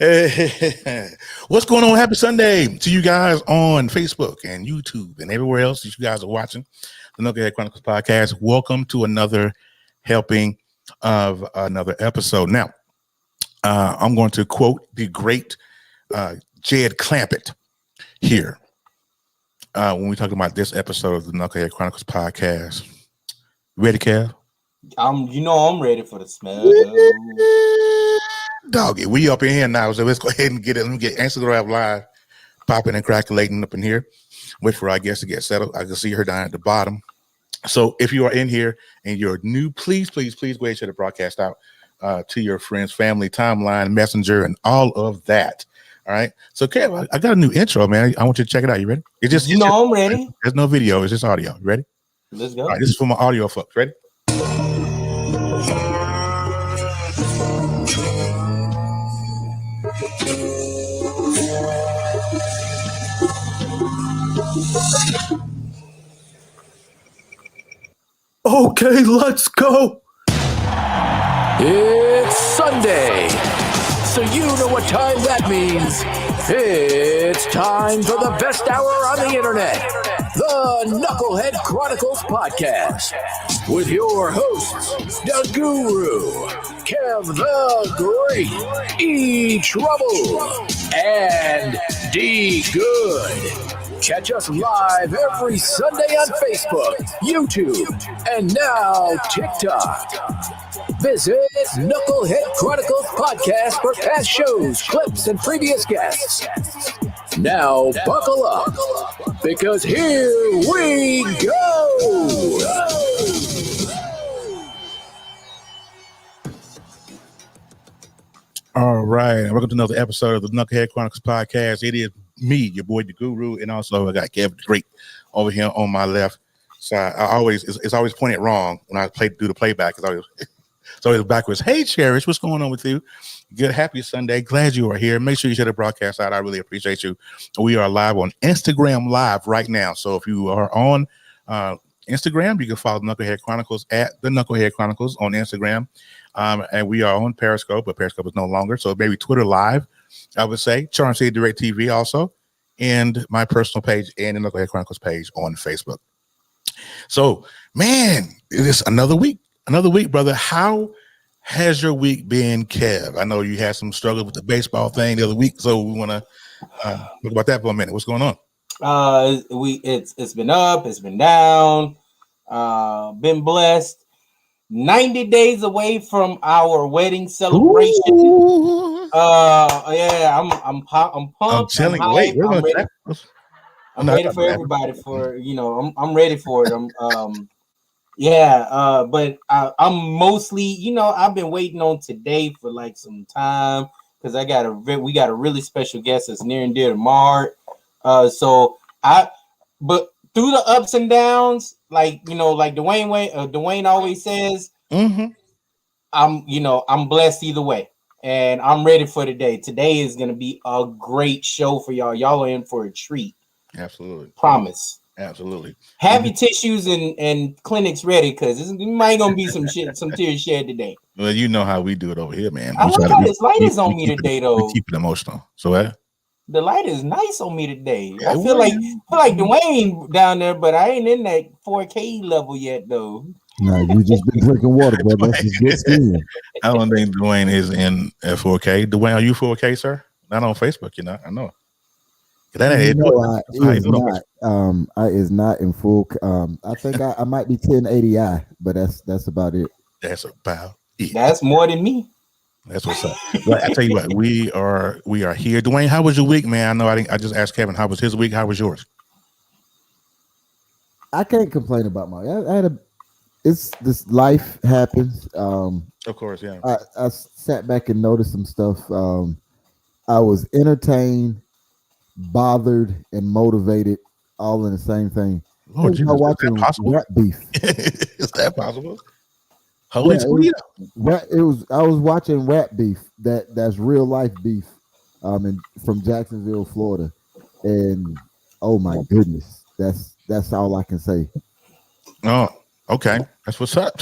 Hey, what's going on? Happy Sunday to you guys on Facebook and YouTube and everywhere else that you guys are watching the Knucklehead Chronicles podcast. Welcome to another helping of another episode. Now, I'm going to quote the great Jed Clampett here when we talk about this episode of the Knucklehead Chronicles podcast. Ready, Kev? I'm ready for the smell. Doggy, we up in here now, so let's go ahead and get it. Let me get Instagram Live popping and crackling up in here. Wait for our guest to get settled. I can see her down at the bottom. So if you are in here and you're new, please go ahead and share the broadcast out to your friends, family, timeline, messenger, and all of that. All right. So, Kev, I got a new intro, man. I want you to check it out. You ready? I'm ready. There's no video. It's just audio. You ready? Let's go. All right, this is for my audio folks. Ready? Okay, let's go. It's Sunday, so you know what time that means. It's time for the best hour on the internet, the Knucklehead Chronicles podcast, with your hosts, the Guru, Kev the Great, E Trouble, and D Good. Catch us live every Sunday on Facebook, YouTube, and now TikTok. Visit Knucklehead Chronicles Podcast for past shows, clips, and previous guests. Now buckle up, because here we go! All right, welcome to another episode of the Knucklehead Chronicles podcast. It is me, your boy, the Guru, and also I got Kevin the Great over here on my left side. It's always pointed wrong when I do the playback. It's always backwards. Hey, Cherish, what's going on with you? Good, happy Sunday. Glad you are here. Make sure you share the broadcast out. I really appreciate you. We are live on Instagram Live right now. So if you are on Instagram, you can follow Knucklehead Chronicles at the Knucklehead Chronicles on Instagram. And we are on Periscope, but Periscope is no longer. So maybe Twitter Live, I would say. Charm City Direct TV also. And my personal page and the Knucklehead Chronicles page on Facebook. So, man, it is another week. Another week, brother. How has your week been, Kev? I know you had some struggle with the baseball thing the other week, so we want to talk about that for a minute. What's going on? It's been up, it's been down, been blessed. 90 days away from our wedding celebration. Ooh. I'm pumped. I'm telling you, wait, I'm ready for everybody. I'm ready for it. But I'm mostly, I've been waiting on today for like some time because we got a really special guest that's near and dear to my heart. But through the ups and downs, like Dwayne always says, I'm blessed either way, and I'm ready for today. Today is gonna be a great show for y'all. Y'all are in for a treat. Absolutely, promise. Absolutely. Have your tissues and clinics ready, because it might gonna be some tears shed today. Well, you know how we do it over here, man. I like how this light is on me today, though. We keep it emotional. So the light is nice on me today. I feel like Dwayne down there, but I ain't in that 4K level yet, though. No, you just been drinking water, bro. That's just good skin. I don't think Dwayne is in 4K. Dwayne, are you 4K, sir? Not on Facebook, I know. That ain't I is not in full. I think I might be 1080i, but that's about it. That's about it. That's more than me. That's what's up. Well, I tell you what, we are here. Dwayne, how was your week, man? I know I just asked Kevin how was his week. How was yours? I can't complain about this life happens. Of course, yeah. I sat back and noticed some stuff. I was entertained, bothered, and motivated all in the same thing. Lord, Jesus, watching rap beef. Is that possible? Holy I was watching rap beef. That's real life beef. From Jacksonville, Florida, and oh my goodness, that's all I can say. Oh, okay, that's what's up.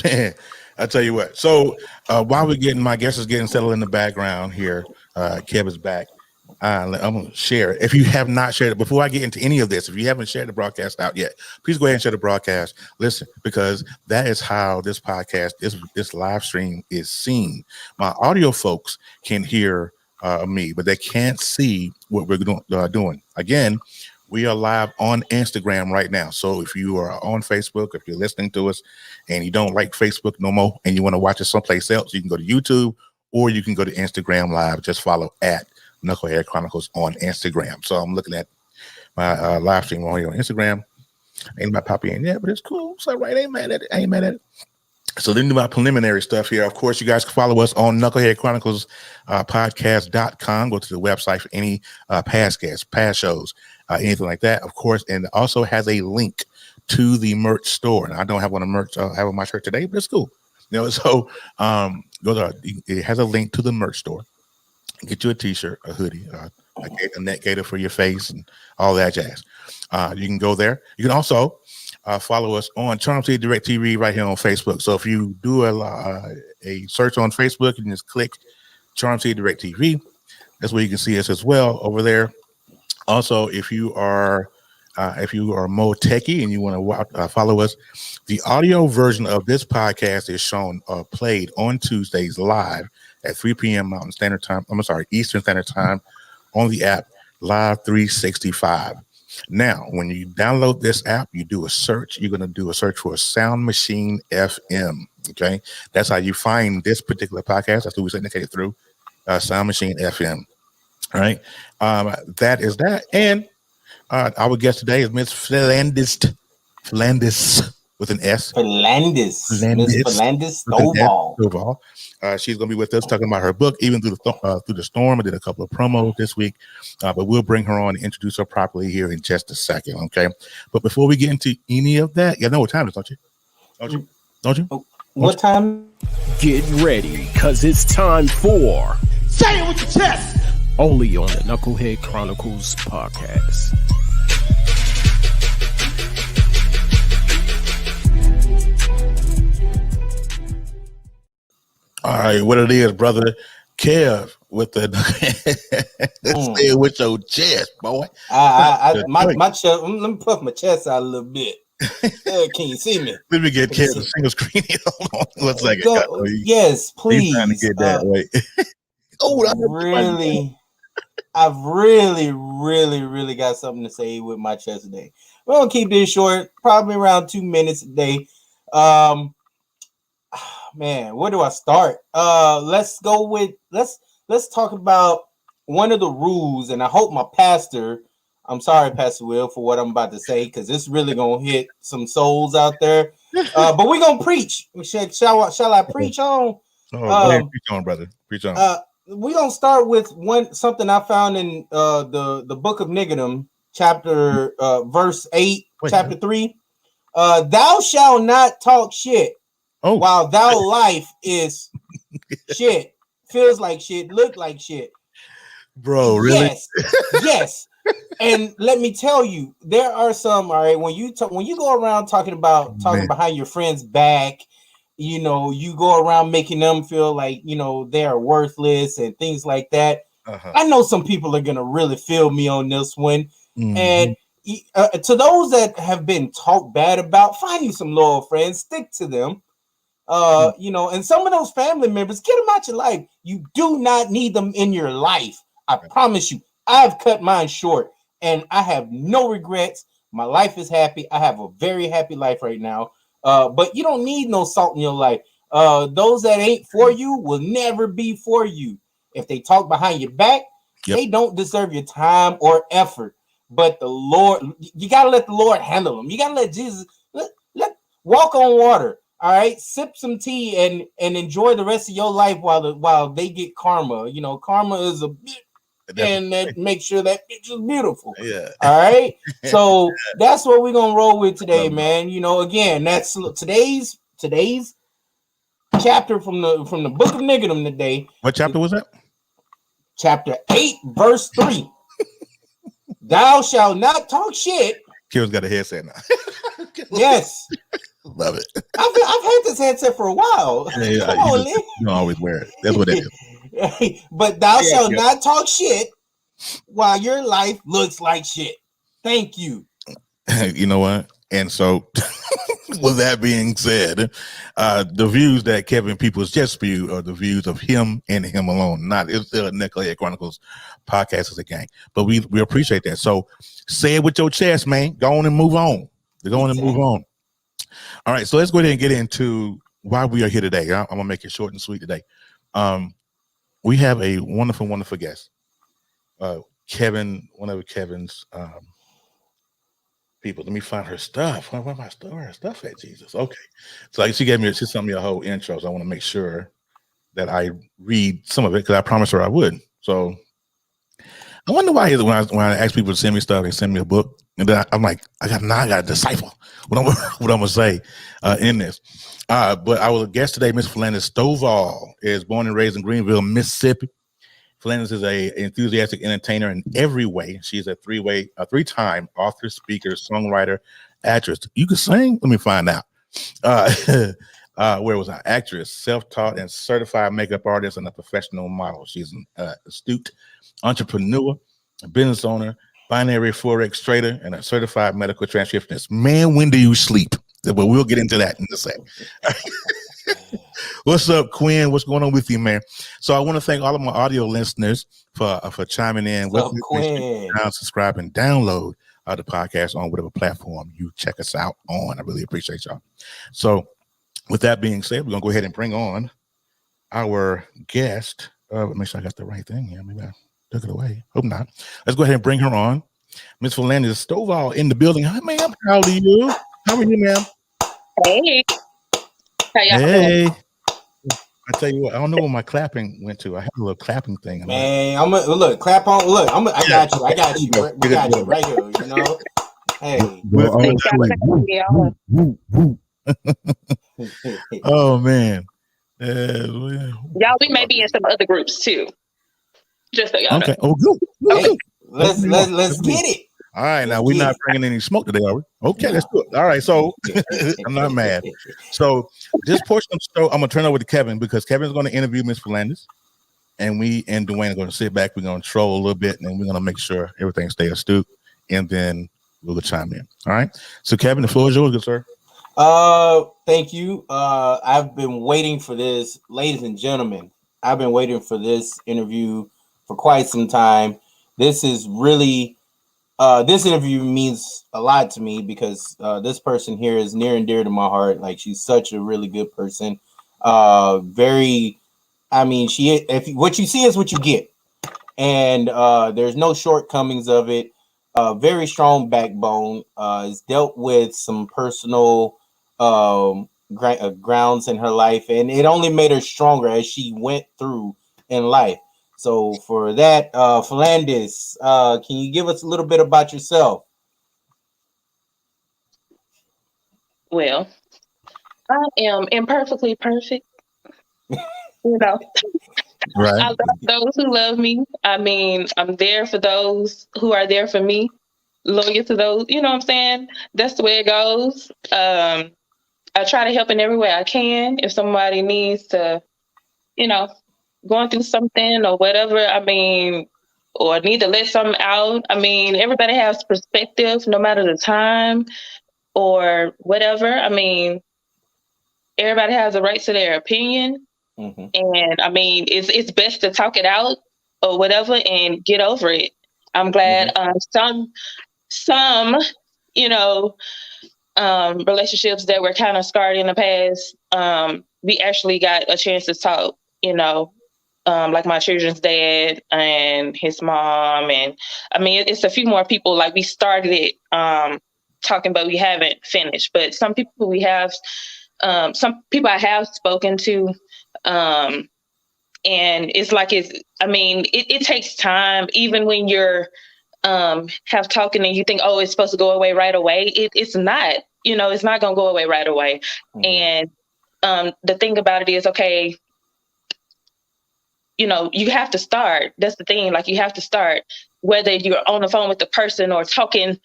I tell you what. So while my guest is getting settled in the background here, Kev is back. I'm going to share it. If you have not shared it, before I get into any of this, if you haven't shared the broadcast out yet, please go ahead and share the broadcast. Listen, because that is how this podcast, this live stream is seen. My audio folks can hear me, but they can't see what we're doing. Again, we are live on Instagram right now. So if you are on Facebook, if you're listening to us and you don't like Facebook no more and you want to watch us someplace else, you can go to YouTube or you can go to Instagram Live. Just follow at Knucklehead Chronicles on Instagram. So I'm looking at my live stream on here on Instagram. Ain't my poppy in yet, but it's cool. It's all right. Ain't mad at it. So then do my preliminary stuff here. Of course, you guys can follow us on Knucklehead Chronicles podcast.com. Go to the website for any past guests, past shows, anything like that. Of course, and it also has a link to the merch store. And I don't have one of merch. I have on my shirt today, but it's cool. So go there. It has a link to the merch store. Get you a t-shirt, a hoodie, a neck gaiter for your face, and all that jazz. You can go there. You can also follow us on Charm City Direct TV right here on Facebook. So if you do a search on Facebook, you can just click Charm City Direct TV. That's where you can see us as well over there. Also, if you are more techie and you want to follow us, the audio version of this podcast is shown played on Tuesdays live at 3 p.m. Mountain Standard Time. Eastern Standard Time on the app Live 365. Now, when you download this app, you do a search. You're going to do a search for Sound Machine FM. Okay, that's how you find this particular podcast. That's what we syndicated through Sound Machine FM. All right, that is that. And our guest today is Miss Philandis with an S. Philandis Stovall. She's going to be with us talking about her book, even through the storm. I did a couple of promos this week, but we'll bring her on and introduce her properly here in just a second, okay? But before we get into any of that, you know what time it is, don't you? Don't you? What time? Get ready, because it's time for... Say it with your chest! Only on the Knucklehead Chronicles podcast. All right, what it is, brother Kev, with the say it with your chest, boy. My chest. Let me puff my chest out a little bit. Can you see me? Let me get Kev a single screen. Hold on 1 second. Yes, please. He's trying to get that way. I've really got something to say with my chest today. We're gonna keep this short, probably around 2 minutes a day. Man, where do I start? Let's talk about one of the rules, and I hope my pastor, I'm sorry, Pastor Will, for what I'm about to say, because it's really gonna hit some souls out there. But we're gonna preach. Shall I preach on? Preach on, brother. Preach on. We're gonna start with something I found in the book of Nicodim, chapter verse 8, chapter 3. Thou shalt not talk shit. While thou life is shit, feels like shit, look like shit. Bro, really? Yes. And let me tell you, there are some, all right, when you go around talking behind your friend's back, you go around making them feel like, they are worthless and things like that. I know some people are going to really feel me on this one. Mm-hmm. And to those that have been talked bad about, find you some loyal friends, stick to them. And some of those family members, get them out your life. You do not need them in your life. I promise you. I've cut mine short and I have no regrets. My life is happy. I have a very happy life right now. But you don't need no salt in your life. Those that ain't for you will never be for you. If they talk behind your back, they don't deserve your time or effort. But the Lord, you got to let the Lord handle them. You got to let Jesus let walk on water. All right, sip some tea and enjoy the rest of your life while they get karma. Karma is a bit, and that make sure that bitch is beautiful. Yeah. All right. So that's what we're gonna roll with today, man. Again, that's today's chapter from the book of Nicodim today. What chapter was that? Chapter 8, verse 3. Thou shalt not talk shit. Kill's got a headset now. Yes. Love it. I've had this headset for a while. Yeah, you don't always wear it. That's what it is. But thou shalt not talk shit while your life looks like shit. Thank you. You know what? And so, with that being said, the views that Kevin Peoples just spewed are the views of him and him alone, not it's the Knucklehead Chronicles podcast as a gang. But we appreciate that. So say it with your chest, man. Go on and move on. Go on and move on. All right. So let's go ahead and get into why we are here today. I'm gonna make it short and sweet today. We have a wonderful, wonderful guest. Kevin, one of Kevin's people. Let me find her stuff. Where her stuff at? Jesus. Okay. So she sent me a whole intro. So I want to make sure that I read some of it because I promised her I would. So I wonder why when I ask people to send me stuff, they send me a book, and then I'm like, I got to decipher what I'm gonna say in this. But our guest today, Miss Philandis Stovall, is born and raised in Greenville, Mississippi. Philandis is an enthusiastic entertainer in every way. She's a three-time author, speaker, songwriter, actress. You can sing? Let me find out. Where was I? Actress, self-taught and certified makeup artist, and a professional model. She's an astute entrepreneur, a business owner, binary Forex trader, and a certified medical transcriptionist. Man, when do you sleep? But we'll get into that in a sec. What's up, Quinn? What's going on with you, man? So I want to thank all of my audio listeners for chiming in. What's up, Quinn? Subscribe and download the podcast on whatever platform you check us out on. I really appreciate y'all. So with that being said, we're going to go ahead and bring on our guest. Make sure I got the right thing here. Maybe I took it away. Hope not. Let's go ahead and bring her on. Miss Philandis Stovall in the building. Hi, ma'am. How are you? How are you, ma'am? Hey. How y'all doing? I tell you what, I don't know where my clapping went to. I have a little clapping thing. Man, I'm gonna look, clap on. Look, I got you. I got you. We got you right here. You know. Hey. Oh man. Y'all, we may be in some other groups too. Just so y'all know. Oh, good. Hey, let's get it. All right, now we're not bringing any smoke today, are we? Okay, let's do it. All right, so I'm not mad. So this portion of the show, I'm gonna turn over to Kevin because Kevin's going to interview Miss Philandis, and we and Dwayne are going to sit back. We're going to troll a little bit, and we're going to make sure everything stays astute, and then we'll chime in. All right. So Kevin, the floor is yours, good sir. Thank you. I've been waiting for this, ladies and gentlemen. I've been waiting for this interview for quite some time. This is really. This interview means a lot to me because this person here is near and dear to my heart. Like, she's such a really good person. What you see is what you get. And there's no shortcomings of it. Very strong backbone. Has dealt with some personal grounds in her life, and it only made her stronger as she went through in life. So for that, Philandis, can you give us a little bit about yourself? Well, I am imperfectly perfect. You know, right. I love those who love me. I mean, I'm there for those who are there for me. Loyal to those, you know what I'm saying? That's the way it goes. I try to help in every way I can. If somebody needs to, going through something or whatever, or need to let something out. Everybody has perspective, no matter the time or whatever. Everybody has a right to their opinion. Mm-hmm. And it's best to talk it out or whatever and get over it. I'm glad some relationships that were kind of scarred in the past, we actually got a chance to talk, like my children's dad and his mom. And it's a few more people. Like, we started it talking, but we haven't finished. But some people I have spoken to, and it's like, it takes time, even when you're have talking and you think, oh, it's supposed to go away right away. It's not, it's not going to go away right away. Mm-hmm. And the thing about it is, okay, you have to start. That's the thing. Like, you have to start, whether you're on the phone with the person or talking,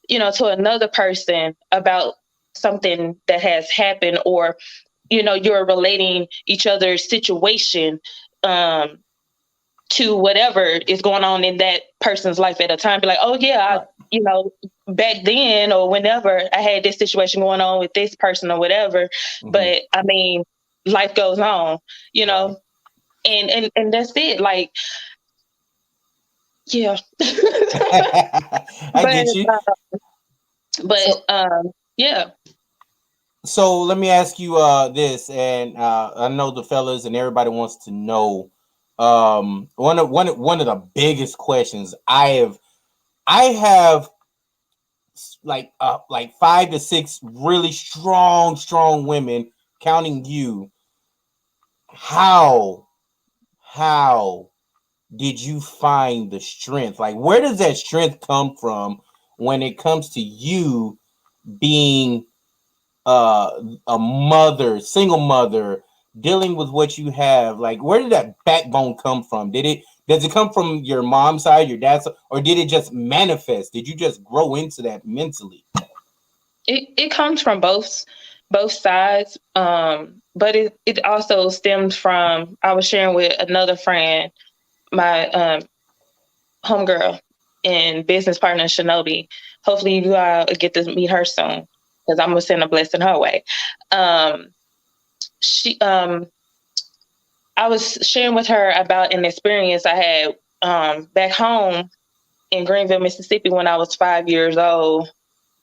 to another person about something that has happened, or, you're relating each other's situation. to whatever is going on in that person's life at a time. Be like, oh yeah, you know, back then or whenever I had this situation going on with this person or whatever. Mm-hmm. But I mean, life goes on, you know, and that's it. Like, yeah. I get you. Yeah. So let me ask you this, and I know the fellas and everybody wants to know. One of the biggest questions I have like 5 to 6 really strong women, counting you. How did you find the strength? Like, where does that strength come from when it comes to you being a mother, single mother, dealing with what you have? Like, where did that backbone come from? Does it come from your mom's side, your dad's side, or did it just manifest? Did you just grow into that mentally? It comes from both sides. But it also stems from, I was sharing with another friend, my homegirl and business partner Shinobi. Hopefully you get to meet her soon, because I'm gonna send a blessing her way. She I was sharing with her about an experience I had back home in Greenville, Mississippi, when I was 5 years old.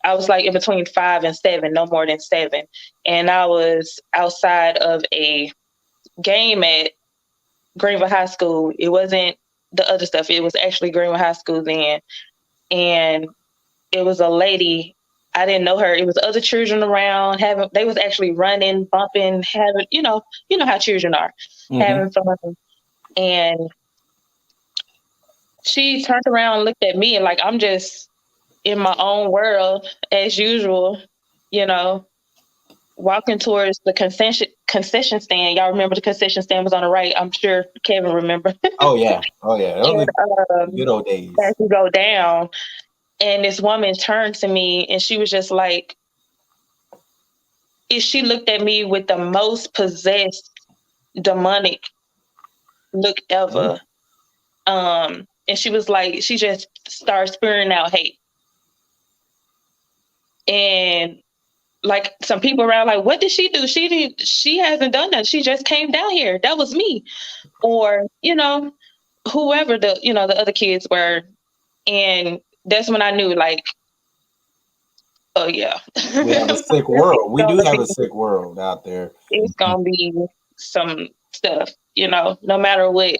I was like in between 5 and 7, no more than 7. And I was outside of a game at Greenville High School. It wasn't the other stuff. It was actually Greenville High School then. And it was a lady. I didn't know her. It was other children around they was actually running, bumping, having, you know how children are, having fun. And she turned around and looked at me, and like, I'm just in my own world as usual, walking towards the concession stand. Y'all remember the concession stand was on the right? I'm sure Kevin remember. Oh yeah. And, good old days. as you go down, and this woman turned to me, and she was just like, she looked at me with the most possessed, demonic look ever. And she was like, she just started spewing out hate. And like, some people around, like, what did she do? She hasn't done that. She just came down here. That was me. Or, whoever the other kids were. And that's when I knew, like, oh yeah. We have a sick world. We do have a sick world out there. It's gonna be some stuff, no matter what,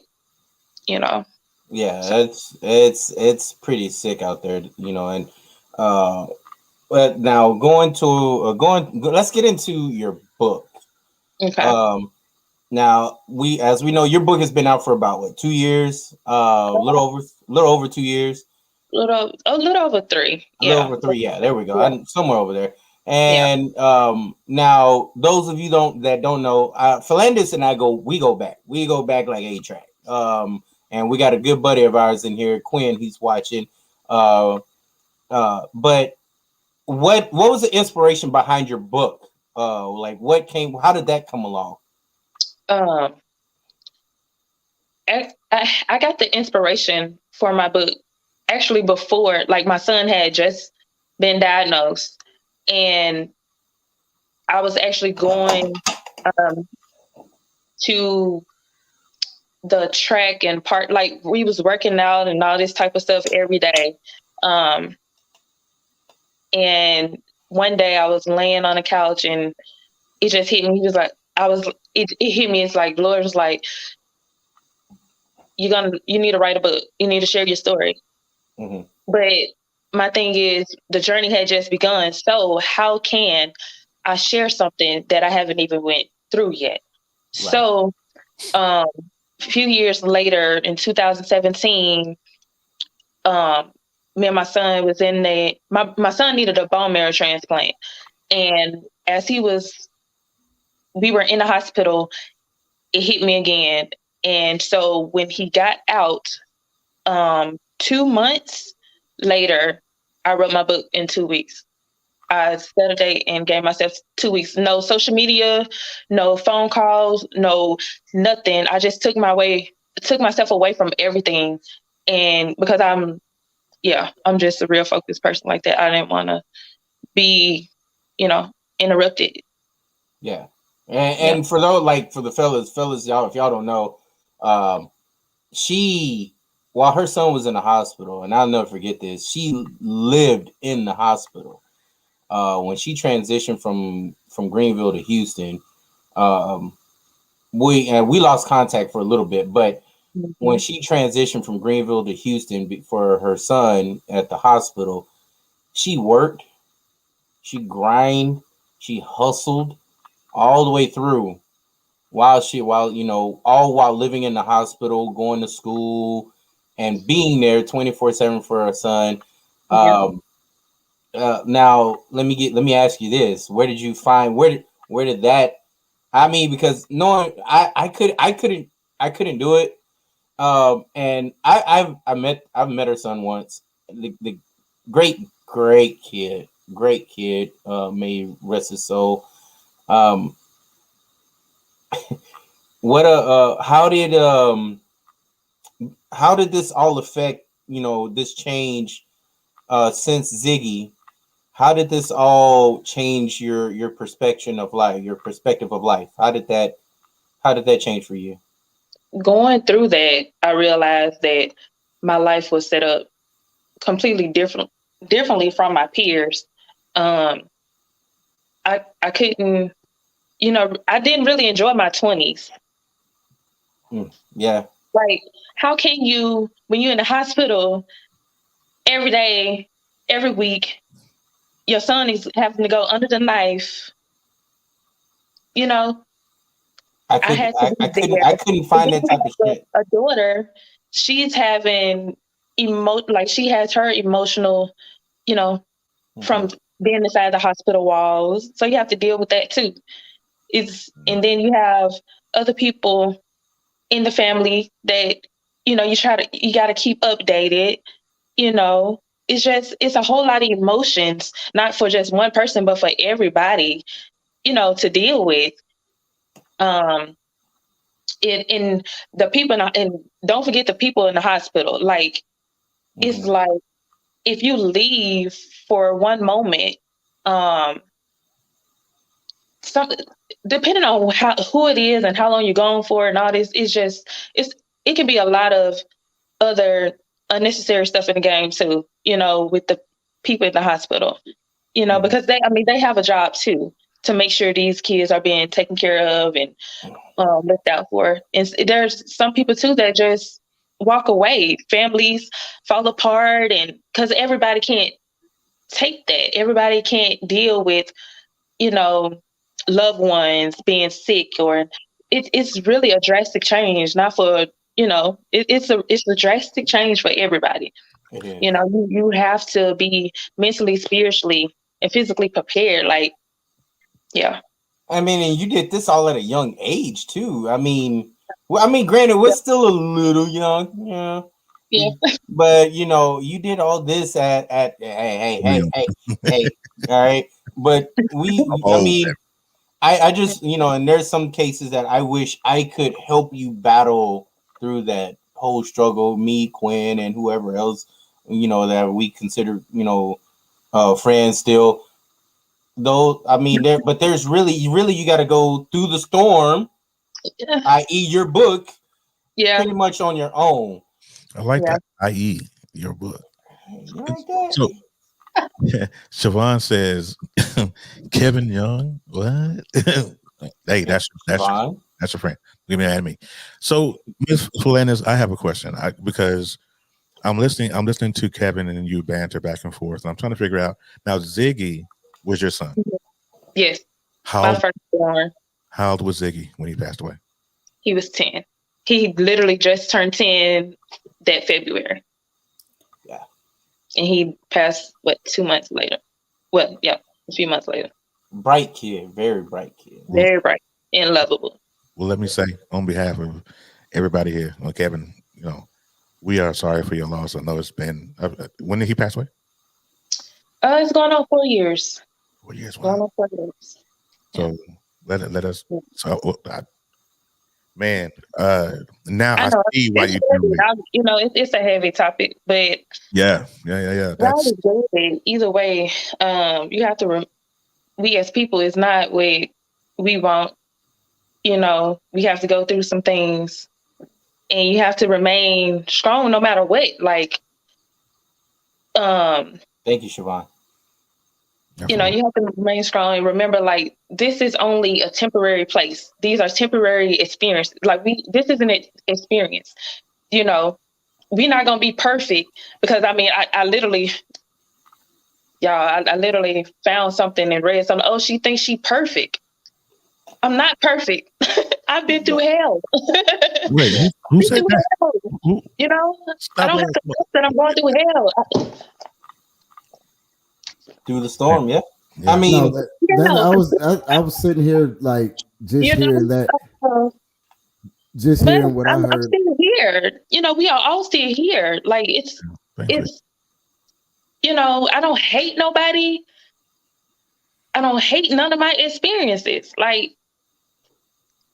Yeah, it's pretty sick out there, and but now let's get into your book. Okay. Now as we know, your book has been out for about 2 years, a little over 2 years. A little over 3. A little over 3, yeah. There we go. I'm somewhere over there. And now those of you that don't know, Philandis and I go back. We go back like A-Track. And we got a good buddy of ours in here, Quinn. He's watching. But what was the inspiration behind your book? Like, how did that come along? I got the inspiration for my book actually before, like, my son had just been diagnosed, and I was actually going to the track and part, like, we was working out and all this type of stuff every day. And one day I was laying on the couch, and it just hit me. He was like, it hit me. It's like, Lord was like, you need to write a book. You need to share your story. Mm-hmm. But my thing is, the journey had just begun. So how can I share something that I haven't even went through yet? Right. So a few years later, in 2017, me and my son was my son needed a bone marrow transplant. And as we were in the hospital, it hit me again. And so when he got out, 2 months later, I wrote my book in 2 weeks. I set a date and gave myself 2 weeks. No social media, no phone calls, no nothing. I just took my way took myself away from everything. And because I'm just a real focused person like that. I didn't want to be, interrupted. Yeah. And for those, like, for the fellas, y'all, if y'all don't know, she, while her son was in the hospital, and I'll never forget this, she lived in the hospital. When she transitioned from Greenville to Houston, we lost contact for a little bit, but when she transitioned from Greenville to Houston for her son at the hospital, she worked, she grind, she hustled all the way through while living in the hospital, going to school, and being there 24/7 for her son. Now let me ask you this: where did you find where did that? I mean, because knowing I couldn't do it. And I've met her son once. The great kid, may rest his soul. How did this all affect, this change since Ziggy? How did this all change your perspective of life? How did that change for you? Going through that, I realized that my life was set up completely differently from my peers. I couldn't, I didn't really enjoy my 20s. Yeah. Like, how can you, when you're in the hospital every day, every week, your son is having to go under the knife, I couldn't find that type of shit. A daughter, she's having she has her emotional, from being inside the hospital walls. So you have to deal with that too. And then you have other people in the family that, you got to keep updated. It's a whole lot of emotions, not for just one person, but for everybody, to deal with. In the people, and don't forget the people in the hospital. Like, it's like, if you leave for one moment, depending on who it is and how long you're gone for and all this, it can be a lot of other unnecessary stuff in the game too, with the people in the hospital, because they have a job too, to make sure these kids are being taken care of and looked out for. And there's some people too that just walk away. Families fall apart, and because everybody can't take that. Everybody can't deal with, loved ones being sick, or it's really a drastic change. Not for, it's a drastic change for everybody. You have to be mentally, spiritually, and physically prepared. Like, yeah. I mean, and you did this all at a young age too. I mean, granted, we're still a little young, yeah. But you did all this at hey, all right. But I just, and there's some cases that I wish I could help you battle through that whole struggle. Me, Quinn, and whoever else, that we consider, friends still. Though, I mean, there's really you got to go through the storm, i.e., your book, pretty much on your own. I like that, i.e., your book. You like that? So, Siobhan says, Kevin Young, what? Hey, that's your friend. Give me that me. So, Ms. Philandis, I have a question. Because I'm listening to Kevin and you banter back and forth, and I'm trying to figure out now. Ziggy was your son? Yes. My firstborn. How old was Ziggy when he passed away? He was 10. He literally just turned 10 that February. Yeah. And he passed, 2 months later? Well, yeah, a few months later. Bright kid, very bright kid. Very bright and lovable. Well, let me say, on behalf of everybody here, Kevin, we are sorry for your loss. I know it's been, when did he pass away? It's going on 4 years. 4 years. Wow. Going on 4 years. So let us. So Man, now I know see why it's you heavy. do it. You know, it's a heavy topic, but Yeah. God is good. Either way, you have to. We as people is not what we want. You know, we have to go through some things, and you have to remain strong no matter what. Like, thank you, Siobhan. you know, you have to remain strong and remember, like, this is only a temporary place. These are temporary experiences. Like, this is an experience. You know, we're not gonna be perfect because I mean, I literally, y'all, I literally found something and read something. Oh, she thinks she perfect. I'm not perfect. I've been through hell. Wait, who said that? Who? You know, I don't have to Stop think that I'm going through hell. Through the storm, yeah. Yeah. I mean, I was sitting here like just hearing that, just but hearing what I I'm heard. still here. You know, we are all still here. Like it's, you know, I don't hate nobody. I don't hate none of my experiences. Like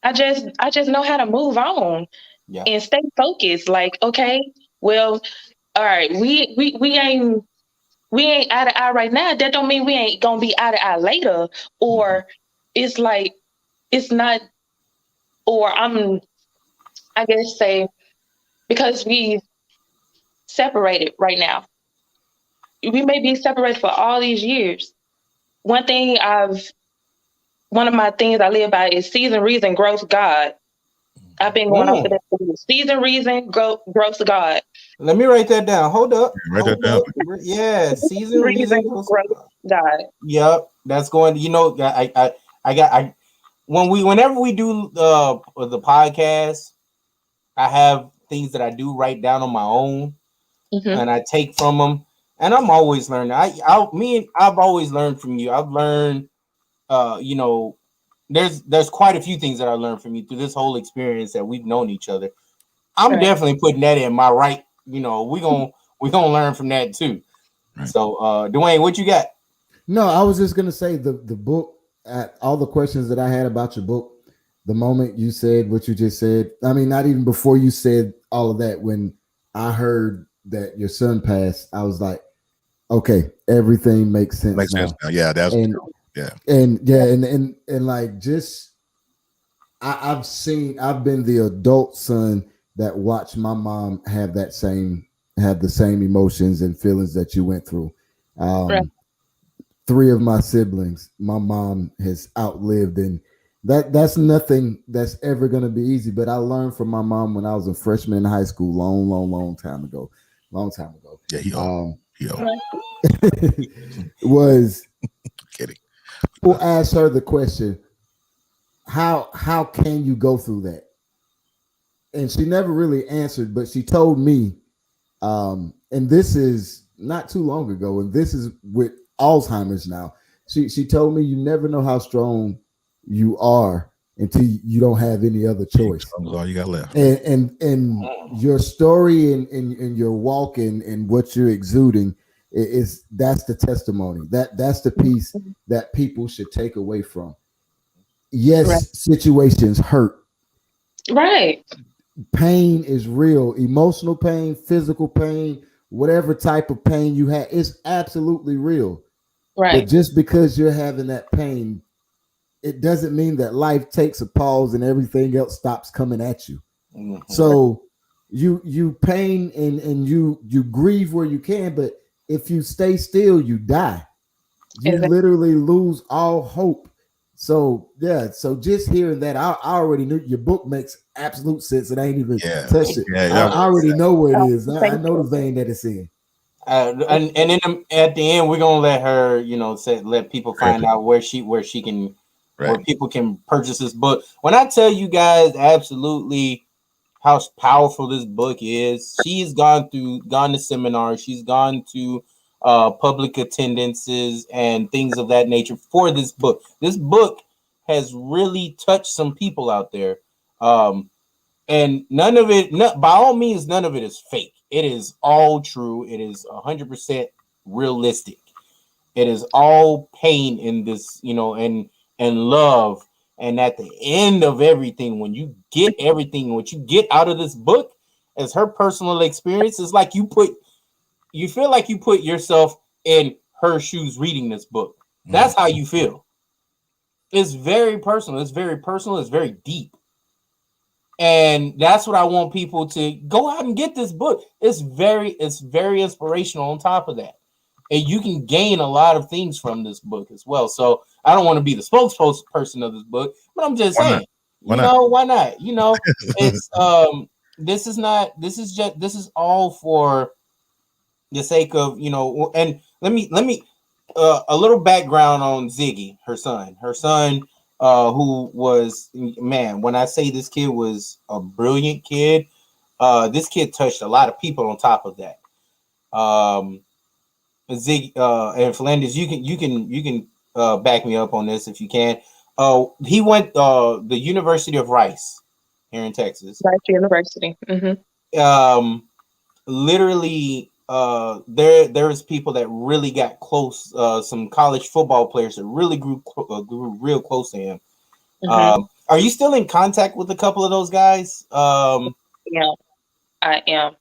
I just know how to move on and stay focused. Like, okay, well, all right, we ain't eye to eye right now. That don't mean we ain't gonna be eye to eye later. Or it's like it's not. Or I guess say because we separated right now. We may be separated for all these years. One of my things I live by is season, reason, growth, God. I've been going off of that. Season, reason, growth, God. Let me write that down. Hold up. Write that down. Yeah, season, reason, growth, God. Yep, that's going. You know, whenever we do the podcast, I have things that I do write down on my own, and I take from them, and I'm always learning. I've always learned from you. I've learned, you know, there's quite a few things that I learned from you through this whole experience that we've known each other. I'm definitely putting that in my right. You know, we're gonna learn from that too. Right. So, Dwayne, what you got? No, I was just gonna say the book. All the questions that I had about your book, the moment you said what you just said. I mean, not even before you said all of that. When I heard that your son passed, I was like, okay, everything makes sense. Makes sense now. Yeah, that's true. Yeah, and like just I've been the adult son that watched my mom have the same emotions and feelings that you went through. Three of my siblings, my mom has outlived, and that's nothing that's ever going to be easy. But I learned from my mom when I was a freshman in high school, long time ago. Yeah, he was kidding. People asked her the question, how can you go through that? And she never really answered, but she told me, and this is not too long ago, and this is with Alzheimer's now. She told me you never know how strong you are until you don't have any other choice. That's all you got left. And your story and your walk and what you're exuding that's the testimony. That's the piece that people should take away from. Yes, situations hurt. Right. Pain is real. Emotional pain, physical pain, whatever type of pain you have, it's absolutely real. Right. But just because you're having that pain, it doesn't mean that life takes a pause and everything else stops coming at you. Mm-hmm. So you pain and you grieve where you can, but if you stay still, you die. You literally lose all hope. So so just hearing that, I already knew your book makes absolute sense. It ain't even touched it. I already know where it is. I know the vein that it's in. And at the end, we're gonna let her, let people find out where she can, where people can purchase this book. When I tell you guys absolutely how powerful this book is, she's gone to seminars, she's gone to public attendances and things of that nature for this book. This book has really touched some people out there. And none of it, by all means, none of it is fake. It is all true. It is 100% realistic. It is all pain in this, and love And at the end of everything, when you get everything, what you get out of this book as her personal experience, is like you feel like you put yourself in her shoes reading this book. That's how you feel. It's very personal. It's very personal. It's very deep. And that's what I want people to go out and get this book. It's very inspirational on top of that. And you can gain a lot of things from this book as well. So I don't want to be the spokesperson of this book, but I'm just saying, why not? You know, it's this is all for the sake of, you know, and let me a little background on Ziggy, her son, who was, man, when I say this kid was a brilliant kid, this kid touched a lot of people on top of that. Ziggy and Philandis, you can back me up on this if you can. He went the University of Rice here in Texas. Rice University. Literally, there's people that really got close. Some college football players that really grew real close to him. Are you still in contact with a couple of those guys? Yeah, I am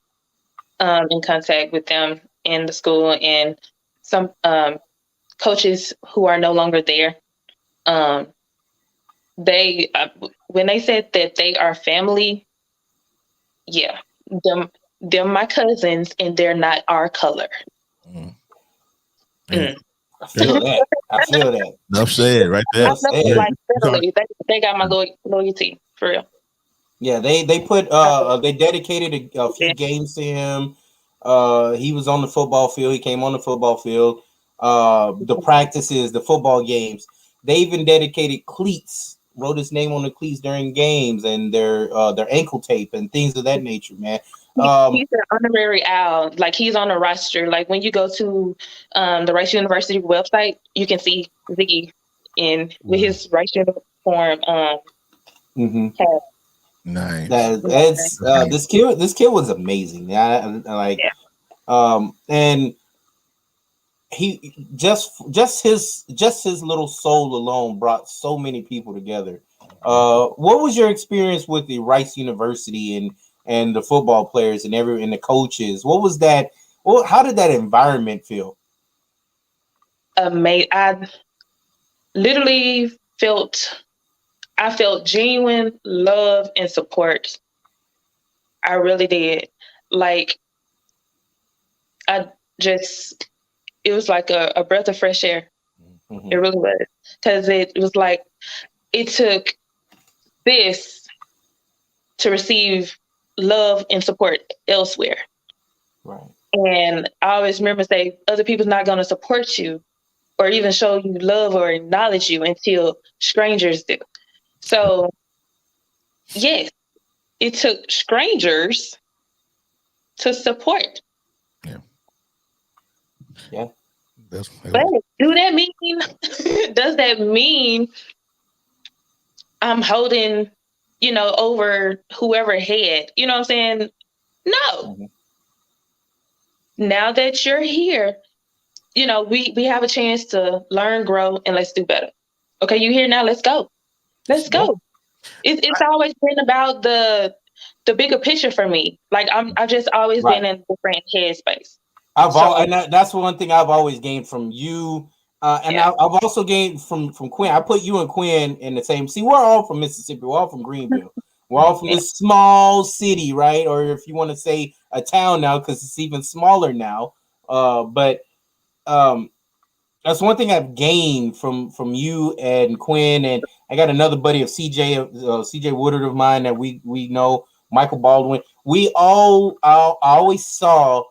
in contact with them in the school, and some coaches who are no longer there. They when they said that they are family, yeah, they're my cousins, and they're not our color. I feel that. Enough said right there. Like, they got my loyalty for real. Yeah, they put they dedicated a few games to him. He was on the football field. He came on the football field. The practices, the football games. They even dedicated cleats. Wrote his name on the cleats during games, and their ankle tape and things of that nature, man. He's an honorary owl. Like, he's on a roster. Like, when you go to the Rice University website, you can see Ziggy with his Rice uniform. Nice. This kid was amazing. And he just his little soul alone brought so many people together. What was your experience with the Rice University and the football players and the coaches? What was that? How did that environment feel? I literally felt genuine love and support. I really did. Like, it was like a breath of fresh air. It really was. Because it was like, it took this to receive love and support elsewhere. Right. And I always remember say, other people's not going to support you or even show you love or acknowledge you until strangers do. So, yes, it took strangers to support. Yeah. But does that mean I'm holding, over whoever head? You know what I'm saying? No. Now that you're here, we have a chance to learn, grow, and let's do better. Okay, you here now? Let's go. Let's go. It's always been about the bigger picture for me. Like, I've just always been in a different headspace. And that's one thing I've always gained from you. I've also gained from Quinn. I put you and Quinn in the same. See, we're all from Mississippi. We're all from Greenville. We're all from this small city, right? Or if you want to say a town now, because it's even smaller now. But that's one thing I've gained from you and Quinn. And I got another buddy of CJ Woodard of mine that we know, Michael Baldwin. I always saw,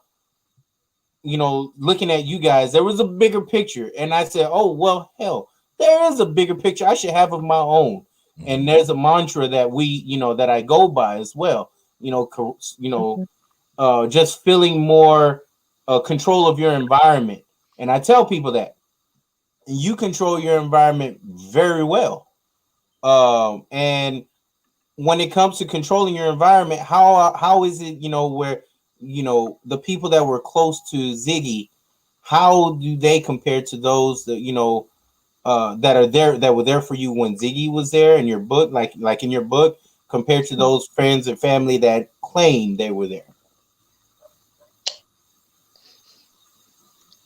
looking at you guys, there was a bigger picture. And I said, oh, well, hell, there is a bigger picture I should have of my own. And there's a mantra that that I go by as well. Just feeling more control of your environment. And I tell people that you control your environment very well. And when it comes to controlling your environment, how is it, where the people that were close to Ziggy, how do they compare to those that that were there for you when Ziggy was there in your book, like in your book, compared to those friends and family that claim they were there?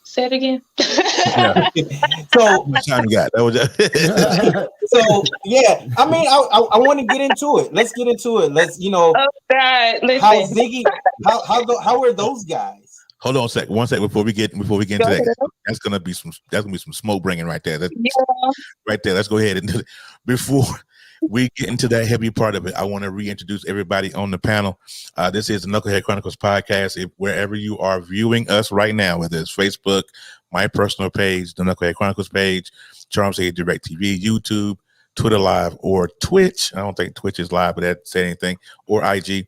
Say it again. Yeah. So How much time you got? That was so yeah, I mean, I want to get into it. Let's get into it. Let's Oh God, how listen. Ziggy, how are those guys? Hold on a sec. One sec before we get into Go that. ahead. That's gonna be some smoke bringing right there. Yeah. Right there. Let's go ahead and before we get into that heavy part of it, I want to reintroduce everybody on the panel. This is the Knucklehead Chronicles podcast. Wherever you are viewing us right now, whether it's Facebook, my personal page, the Knucklehead Chronicles page, Charms Aid Direct TV, YouTube, Twitter Live, or Twitch. I don't think Twitch is live, but that say anything, or IG.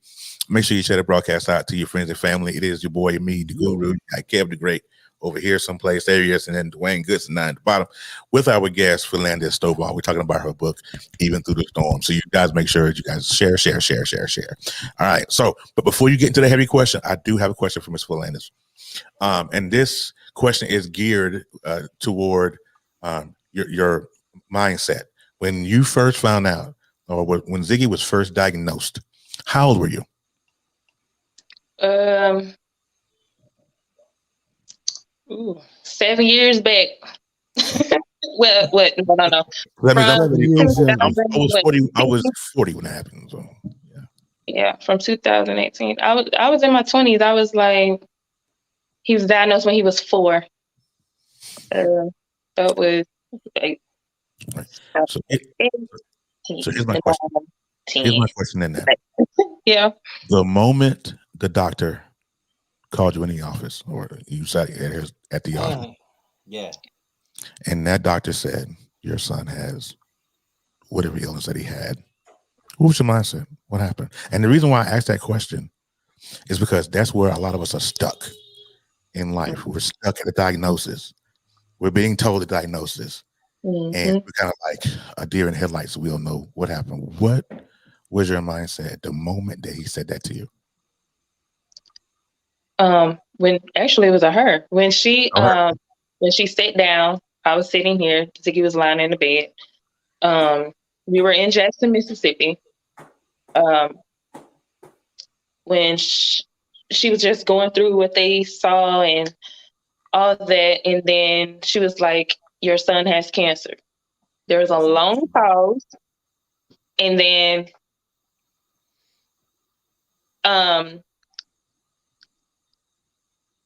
Make sure you share the broadcast out to your friends and family. It is your boy and me, the Guru. I Kev the Great over here someplace. There he is, and then Dwayne Goodson down at the bottom with our guest Philandis Stovall. We're talking about her book, Even Through the Storm. So you guys make sure you guys share. All right. So, but before you get into the heavy question, I do have a question for Ms. Philandis. And this question is geared toward your mindset. When you first found out, or when Ziggy was first diagnosed, how old were you? 7 years back. Well, what? No. I was 40. I was 40 when it happened. So yeah, from 2018. I was in my 20s. I was like, he was diagnosed when he was 4. That was like. Right. So here's my question. Here's my question in that. Yeah. The moment the doctor called you in the office, or you sat at the office, yeah, and that doctor said your son has whatever illness that he had, what was your mindset? What happened? And the reason why I asked that question is because that's where a lot of us are stuck in life. We're stuck at the diagnosis. We're being told the diagnosis, and we're kind of like a deer in headlights. We don't know what happened. What was your mindset the moment that he said that to you? When actually it was her. When she sat down, I was sitting here. Ziggy was lying in the bed. We were in Jackson, Mississippi. When she was just going through what they saw and all that, and then she was like, "Your son has cancer." There was a long pause, and then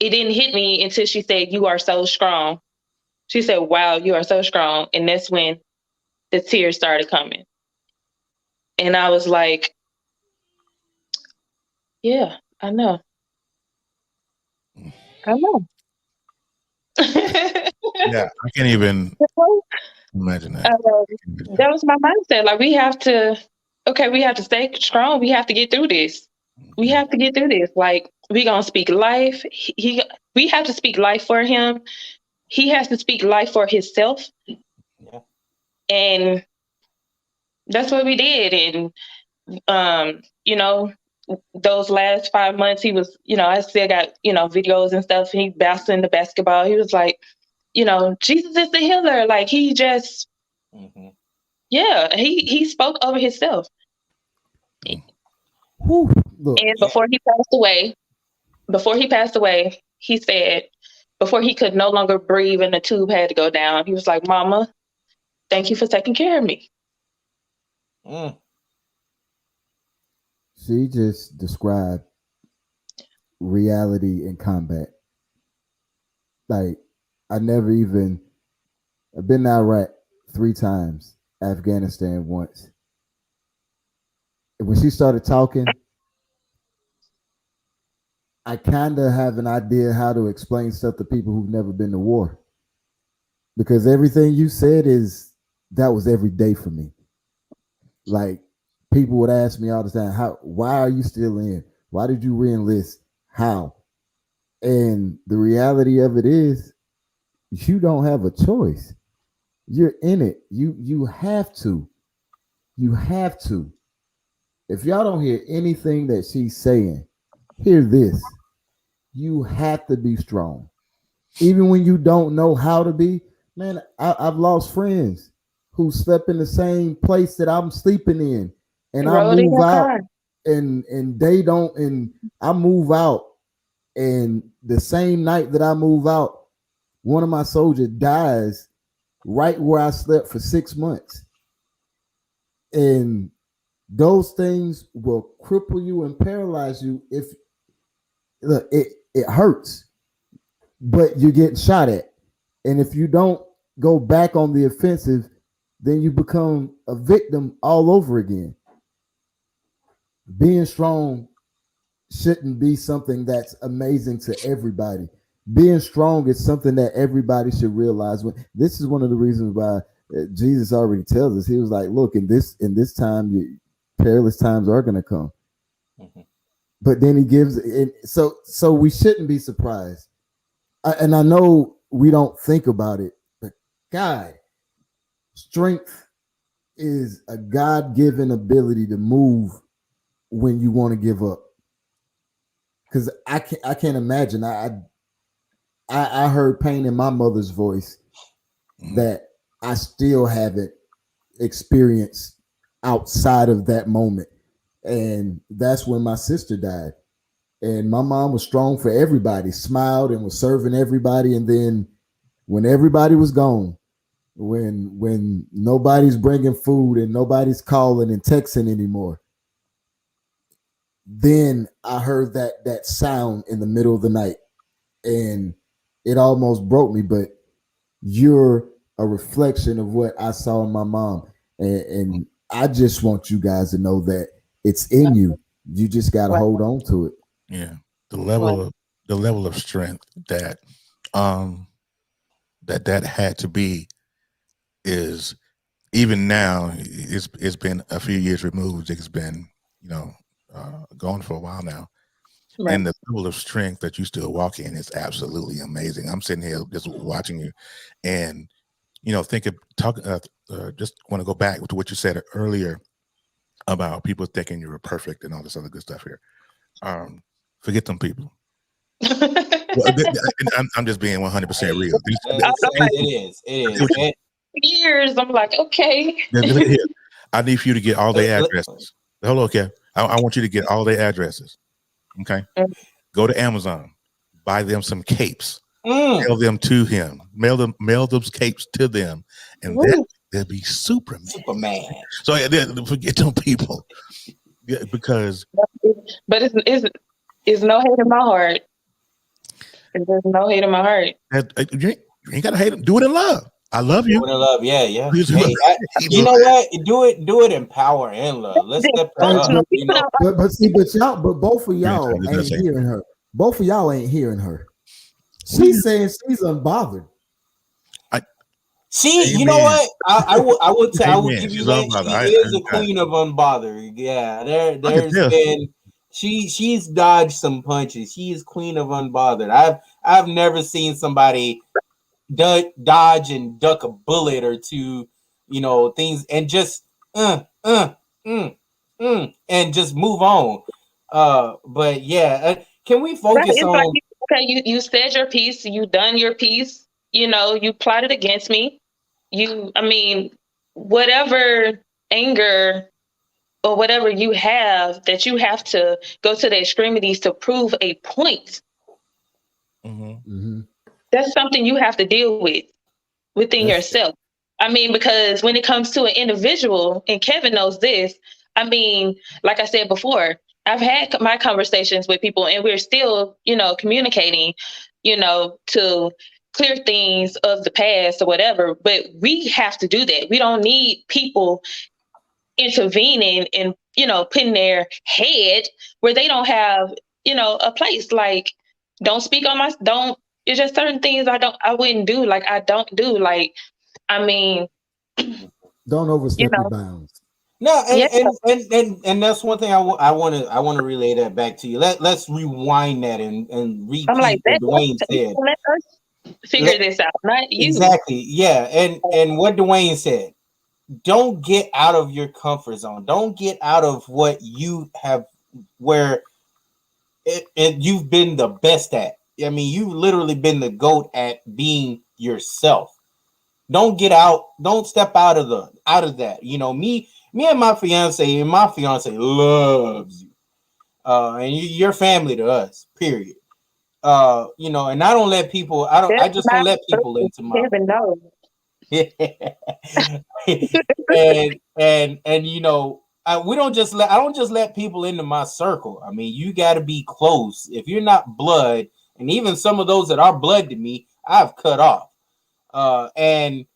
it didn't hit me until she said, "You are so strong." She said, "Wow, you are so strong." And that's when the tears started coming. And I was like, yeah, I know. Yeah, I can't even imagine that. That was my mindset. Like, we have to stay strong. We have to get through this. Like, we gonna speak life. We have to speak life for him. He has to speak life for himself. Yeah. And that's what we did. And those last 5 months, he was, I still got, videos and stuff. He bouncing the basketball. He was like, Jesus is the healer. Like, he just, he spoke over himself. And before he passed away, he said, before he could no longer breathe and the tube had to go down, he was like, "Mama, thank you for taking care of me." She just described reality in combat. Like, I've been to Iraq 3 times, Afghanistan once. And when she started talking, I kind of have an idea how to explain stuff to people who've never been to war. Because everything you said that was every day for me. Like, people would ask me all the time, why are you still in? Why did you re-enlist? How? And the reality of it is, you don't have a choice. You're in it. You have to. You have to. If y'all don't hear anything that she's saying, hear this. You have to be strong. Even when you don't know how to be, Man, I've lost friends who slept in the same place that I'm sleeping in, and I Rode in move your out, car. and they don't, and I move out, and the same night that I move out, one of my soldiers dies right where I slept for 6 months, and those things will cripple you and paralyze you if look, it hurts, but you're getting shot at. And if you don't go back on the offensive, then you become a victim all over again. Being strong shouldn't be something that's amazing to everybody. Being strong is something that everybody should realize. When this is one of the reasons why Jesus already tells us. He was like, "Look, in this time, perilous times are going to come." Mm-hmm. But then he gives it. So we shouldn't be surprised. And I know we don't think about it, but God, strength is a God-given ability to move when you want to give up. Because I can't imagine. I heard pain in my mother's voice that I still haven't experienced outside of that moment. And that's when my sister died. And my mom was strong for everybody, smiled and was serving everybody. And then when everybody was gone, when nobody's bringing food and nobody's calling and texting anymore, then I heard that sound in the middle of the night, and it almost broke me. But you're a reflection of what I saw in my mom, and I just want you guys to know that it's in you. You just got to hold on to it. Yeah, the level of strength that that had to be is even now. It's been a few years removed. It's been gone for a while now. Right. And the level of strength that you still walk in is absolutely amazing. I'm sitting here just watching you, and just want to go back to what you said earlier about people thinking you were perfect and all this other good stuff here. Forget them people. Well, I'm just being 100% real. It is. Years, I'm like, okay. I need for you to get all their addresses. Hello, okay. I want you to get all their addresses. Okay. Go to Amazon, buy them some capes, mail them to him, mail those capes to them, and then they'll be Superman. So forget them people, because. But it's no hate in my heart. There's no hate in my heart. You ain't gotta hate them. Do it in love. I love you. Do it in love, yeah. Hey, you know what? Do it in power and love. Let's step her up. But both of y'all ain't hearing her. Both of y'all ain't hearing her. She's saying she's unbothered. You know what? I will give you that. She is a queen of unbothered. Yeah, there's been she's dodged some punches. She is queen of unbothered. I've never seen somebody dodge and duck a bullet or two, things, and just and just move on. But yeah, can we focus on? Like, okay, you said your piece. You done your piece. You plotted against me. Whatever anger or whatever you have that you have to go to the extremities to prove a point. That's something you have to deal with within yourself. Because when it comes to an individual, and Kevin knows this, like I said before, I've had my conversations with people and we're still, communicating, to clear things of the past or whatever, but we have to do that. We don't need people intervening and, putting their head where they don't have, a place. Like, don't speak on it's just certain things I wouldn't do. Like, I don't do. Like, don't overstep your bounds. No, and that's one thing I want to relay that back to you. Let's rewind that and repeat what Dwayne said. Let us figure this out, not you. Exactly. Yeah, and what Dwayne said. Don't get out of your comfort zone. Don't get out of what you have, where you've been the best at. You've literally been the GOAT at being yourself. Don't get out. Don't step out of that. You know, me and my fiance loves you. And you're family to us, period. You know, and I don't let people, I just don't let people into my and you know, I don't just let people into my circle. I mean, you got to be close. If you're not blood, and even some of those that are blood to me, I've cut off. And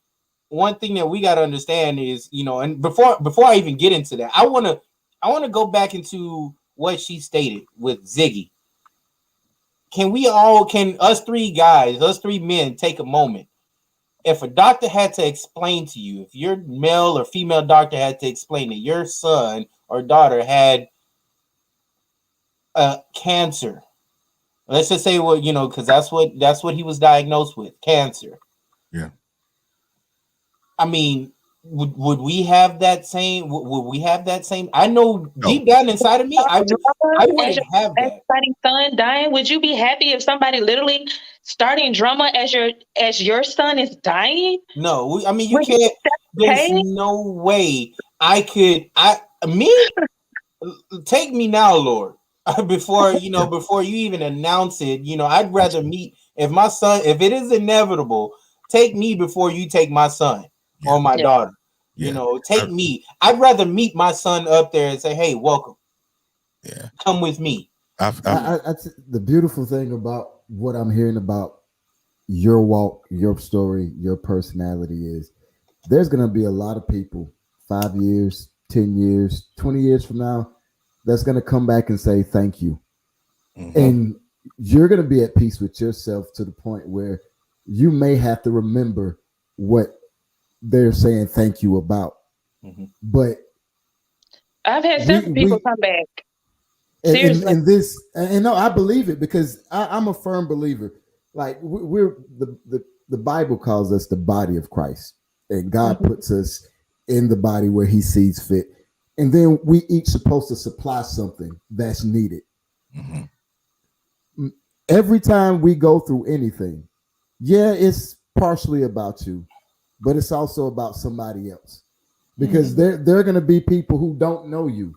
one thing that we got to understand is, you know, and before I even get into that, I want to go back into what she stated with Ziggy. Can us three men take a moment? If a doctor had to explain to you, if your male or female doctor had to explain that your son or daughter had cancer, let's just say, well, you know, because that's what he was diagnosed with, cancer. Yeah. I mean, would we have that same? Would we have that same? I know deep down inside of me, I wouldn't have that. Somebody's son dying. Would you be happy if somebody literally starting drama as your son is dying? No, I mean you can't. There's no way I could. Take me now, Lord. Before you even announce it, you know, I'd rather meet if it is inevitable. Take me before you take my son or my daughter. You know, take me. I'd rather meet my son up there and say, "Hey, welcome. Yeah, come with me." The beautiful thing about what I'm hearing about your walk, your story, your personality is there's going to be a lot of people 5 years, 10 years, 20 years from now that's going to come back and say thank you. Mm-hmm. And you're going to be at peace with yourself to the point where you may have to remember what they're saying thank you about. Mm-hmm. But I've had several people come back. Seriously. And no, I believe it because I'm a firm believer. Like we're the Bible calls us the body of Christ, and God mm-hmm. puts us in the body where He sees fit, and then we each supposed to supply something that's needed. Mm-hmm. Every time we go through anything, it's partially about you, but it's also about somebody else, because mm-hmm. there are going to be people who don't know you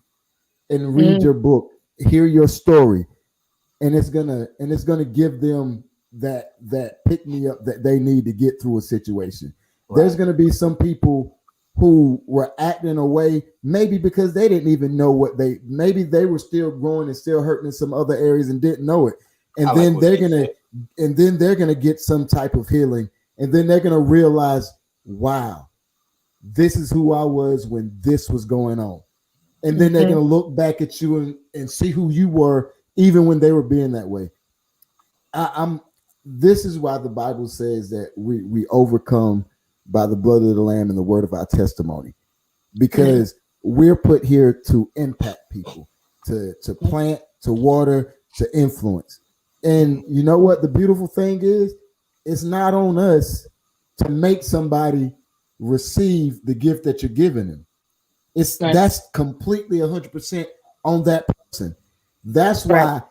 and read mm-hmm. your book, hear your story, and it's gonna give them that pick me up that they need to get through a situation. Right. There's gonna be some people who were acting a way maybe because they didn't even know maybe they were still growing and still hurting in some other areas and didn't know it. And then they're gonna get some type of healing, and then they're gonna realize, wow, this is who I was when this was going on. And then they're going to look back at you and see who you were even when they were being that way. This is why the Bible says that we overcome by the blood of the Lamb and the word of our testimony, because we're put here to impact people, to plant, to water, to influence. And you know what the beautiful thing is? It's not on us to make somebody receive the gift that you're giving them. That's completely 100% on that person. That's why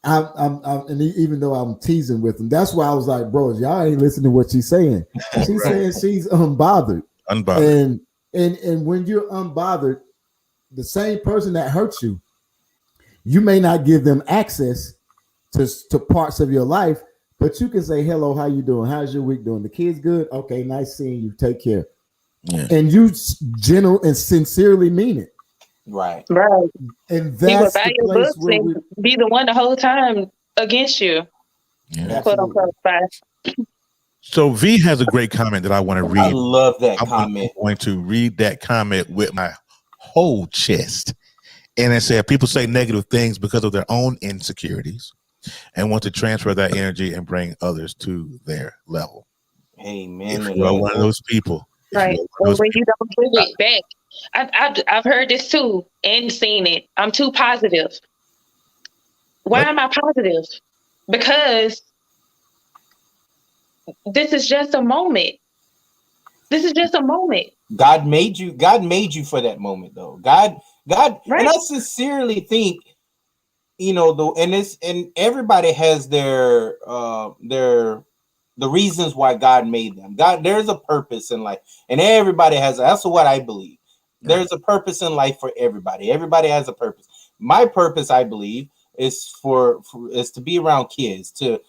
I'm and even though I'm teasing with him, that's why I was like, bros, y'all ain't listening to what she's saying. She's saying she's unbothered. And when you're unbothered, the same person that hurts you, you may not give them access to parts of your life, but you can say, hello, how you doing? How's your week doing? The kids good? Okay, nice seeing you. Take care. Yeah. And you general and sincerely mean it. Right. And that's the place where we be the one the whole time against you. Yeah. Quote unquote. So V has a great comment that I want to read. I love that comment. I'm going to read that comment with my whole chest. And it said, people say negative things because of their own insecurities and want to transfer that energy and bring others to their level. Amen. If you are one of those people. Right. Well, when you don't give it back, I've heard this too and seen it. I'm too positive. Why am I positive? Because this is just a moment. This is just a moment. God made you for that moment, though. God, right. And I sincerely think, you know, and everybody has their the reasons why God made them. There's a purpose in life, and everybody has. That's what I believe. There's a purpose in life for everybody. Everybody has a purpose. My purpose, I believe, is is to be around kids, to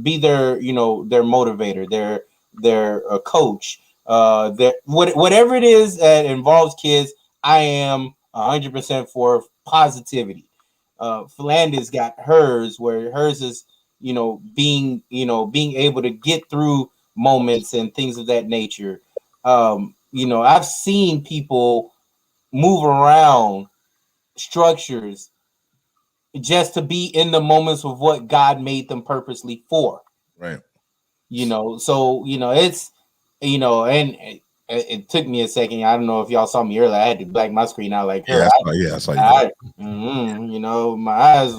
be their their motivator, their coach, whatever it is that involves kids. I am 100% for positivity. Philandis got hers, where hers is being able to get through moments and things of that nature. I've seen people move around structures just to be in the moments of what God made them purposely for. Right. So it's and it took me a second. I don't know if y'all saw me earlier. I had to black my screen out like her. I saw you. My eyes.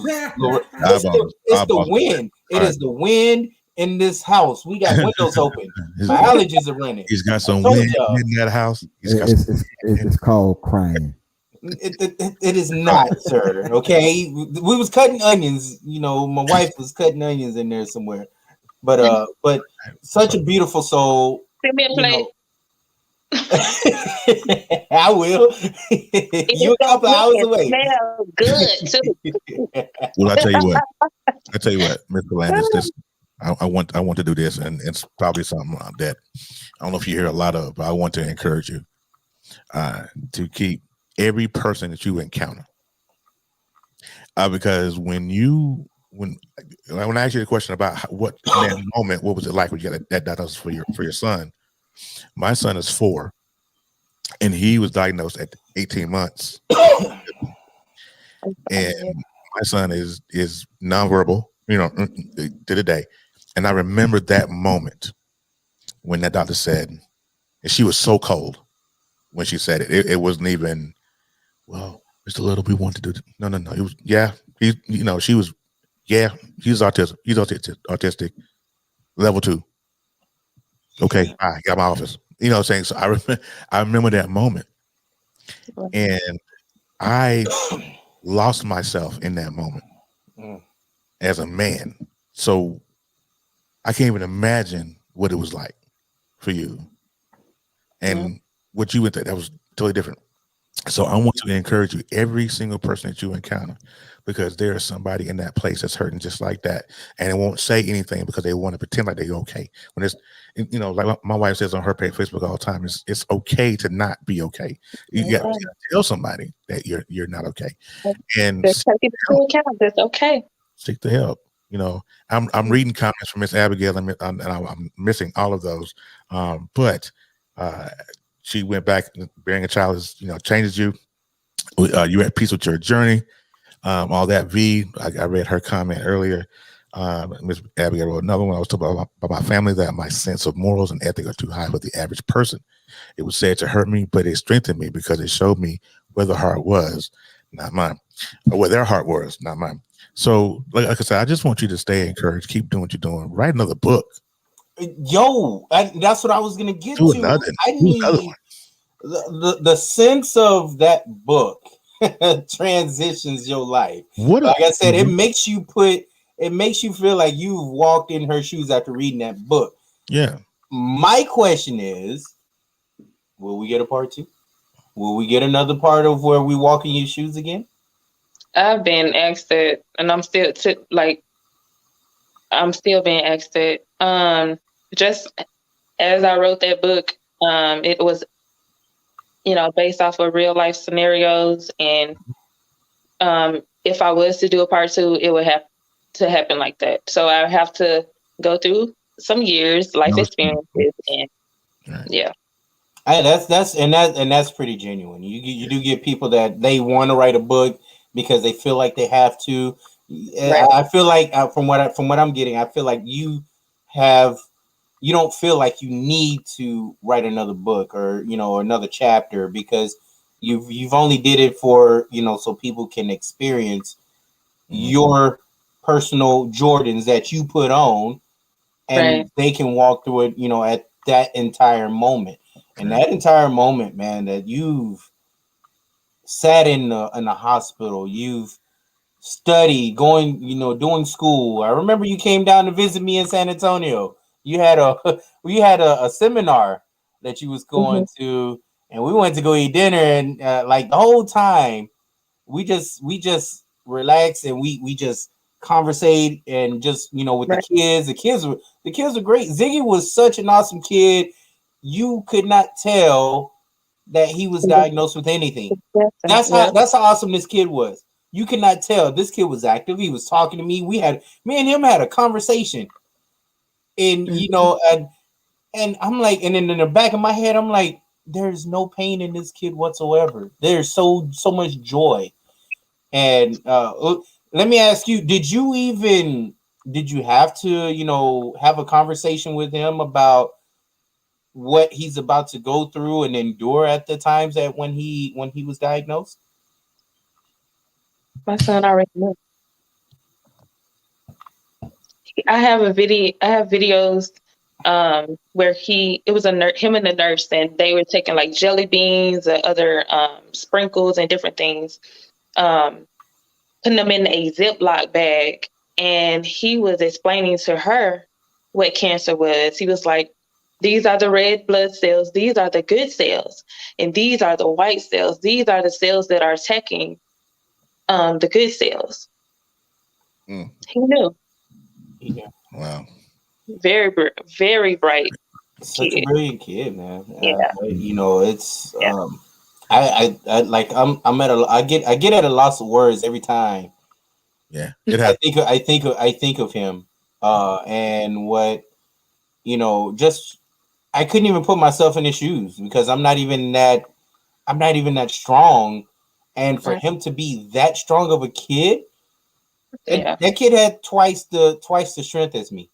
It's the wind. It is the wind in this house. We got windows open. My allergies are running. He's got some wind in that house. It's called crying. It is not, sir. Okay, we was cutting onions. My wife was cutting onions in there somewhere. But such a beautiful soul. Send me a plate. I will. You a couple hours away. Smell good too. Well, I tell you what, Mr. Philandis, I want to do this, and it's probably something that I don't know if you hear a lot of, but I want to encourage you to keep every person that you encounter, because when I asked you the question about what in that moment, what was it like when you got that diagnosis for your son? My son is 4, and he was diagnosed at 18 months. And my son is nonverbal, to the day. And I remember that moment when that doctor said, and she was so cold when she said it. It wasn't even, well, Mr. Little, we want to do this. No. It was, she was, he's autistic. He's autistic, level 2. Okay, I got my office. You know what I'm saying? So I remember that moment. And I lost myself in that moment as a man. So I can't even imagine what it was like for you. And what you went through, that was totally different. So I want to encourage you, every single person that you encounter, because there is somebody in that place that's hurting just like that, and it won't say anything because they want to pretend like they're okay. When it's, like my wife says on her page, Facebook all the time, it's okay to not be okay. You got to tell somebody that you're not okay, and just take it into account. That's okay. Seek the help. I'm reading comments from Miss Abigail, and I'm missing all of those, but she went back. Bearing a child is, changes you. You're at peace with your journey. All that. I read her comment earlier. Miss Abigail wrote another one. I was talking about my family, that my sense of morals and ethics are too high for the average person. It was said to hurt me, but it strengthened me because it showed me where the heart was, not mine, or where their heart was, not mine. So, like I said, I just want you to stay encouraged. Keep doing what you're doing. Write another book. Yo, that's what I was gonna get to. I need the sense of that book transitions your life. Like I said, it makes you feel like you've walked in her shoes after reading that book. Yeah. My question is, will we get a part 2? Will we get another part of where we walk in your shoes again? I've been asked that, and I'm still being asked that. Just as I wrote that book, it was, based off of real life scenarios, and if I was to do a part 2, it would have to happen like that. So I have to go through some years, life experiences, and yeah. That's pretty genuine. You do get people that they want to write a book because they feel like they have to. Right. I feel like from what I'm getting, I feel like you don't feel like you need to write another book or another chapter, because you've only did it for so people can experience your personal Jordans that you put on, and they can walk through it at that entire moment. And that entire moment, man, that you've sat in the hospital, you've studied, doing school. I remember you came down to visit me in San Antonio. you had a seminar that you was going to, and we went to go eat dinner, and like the whole time we just relaxed and we just conversate and just with the kids. The kids were great. Ziggy was such an awesome kid. You could not tell that he was diagnosed with anything. That's how awesome this kid was. You could not tell. This kid was active. He was talking to me. Me and him had a conversation. And and I'm like, and then in the back of my head, I'm like, there's no pain in this kid whatsoever. There's so much joy. And let me ask you, did you have to, have a conversation with him about what he's about to go through and endure at the times that when he was diagnosed? My son already knew. I have videos where it was him and the nurse, and they were taking like jelly beans and other sprinkles and different things, putting them in a Ziploc bag, and he was explaining to her what cancer was. He was like, these are the red blood cells, these are the good cells, and these are the white cells. These are the cells that are attacking the good cells. He knew. Yeah. Wow. Very bright. Such kid. a brilliant kid, man. Yeah. It's I like I get at a loss of words every time. Yeah. I think of him. And what just I couldn't even put myself in his shoes because I'm not even that strong. And for him to be that strong of a kid, that kid had twice the strength as me.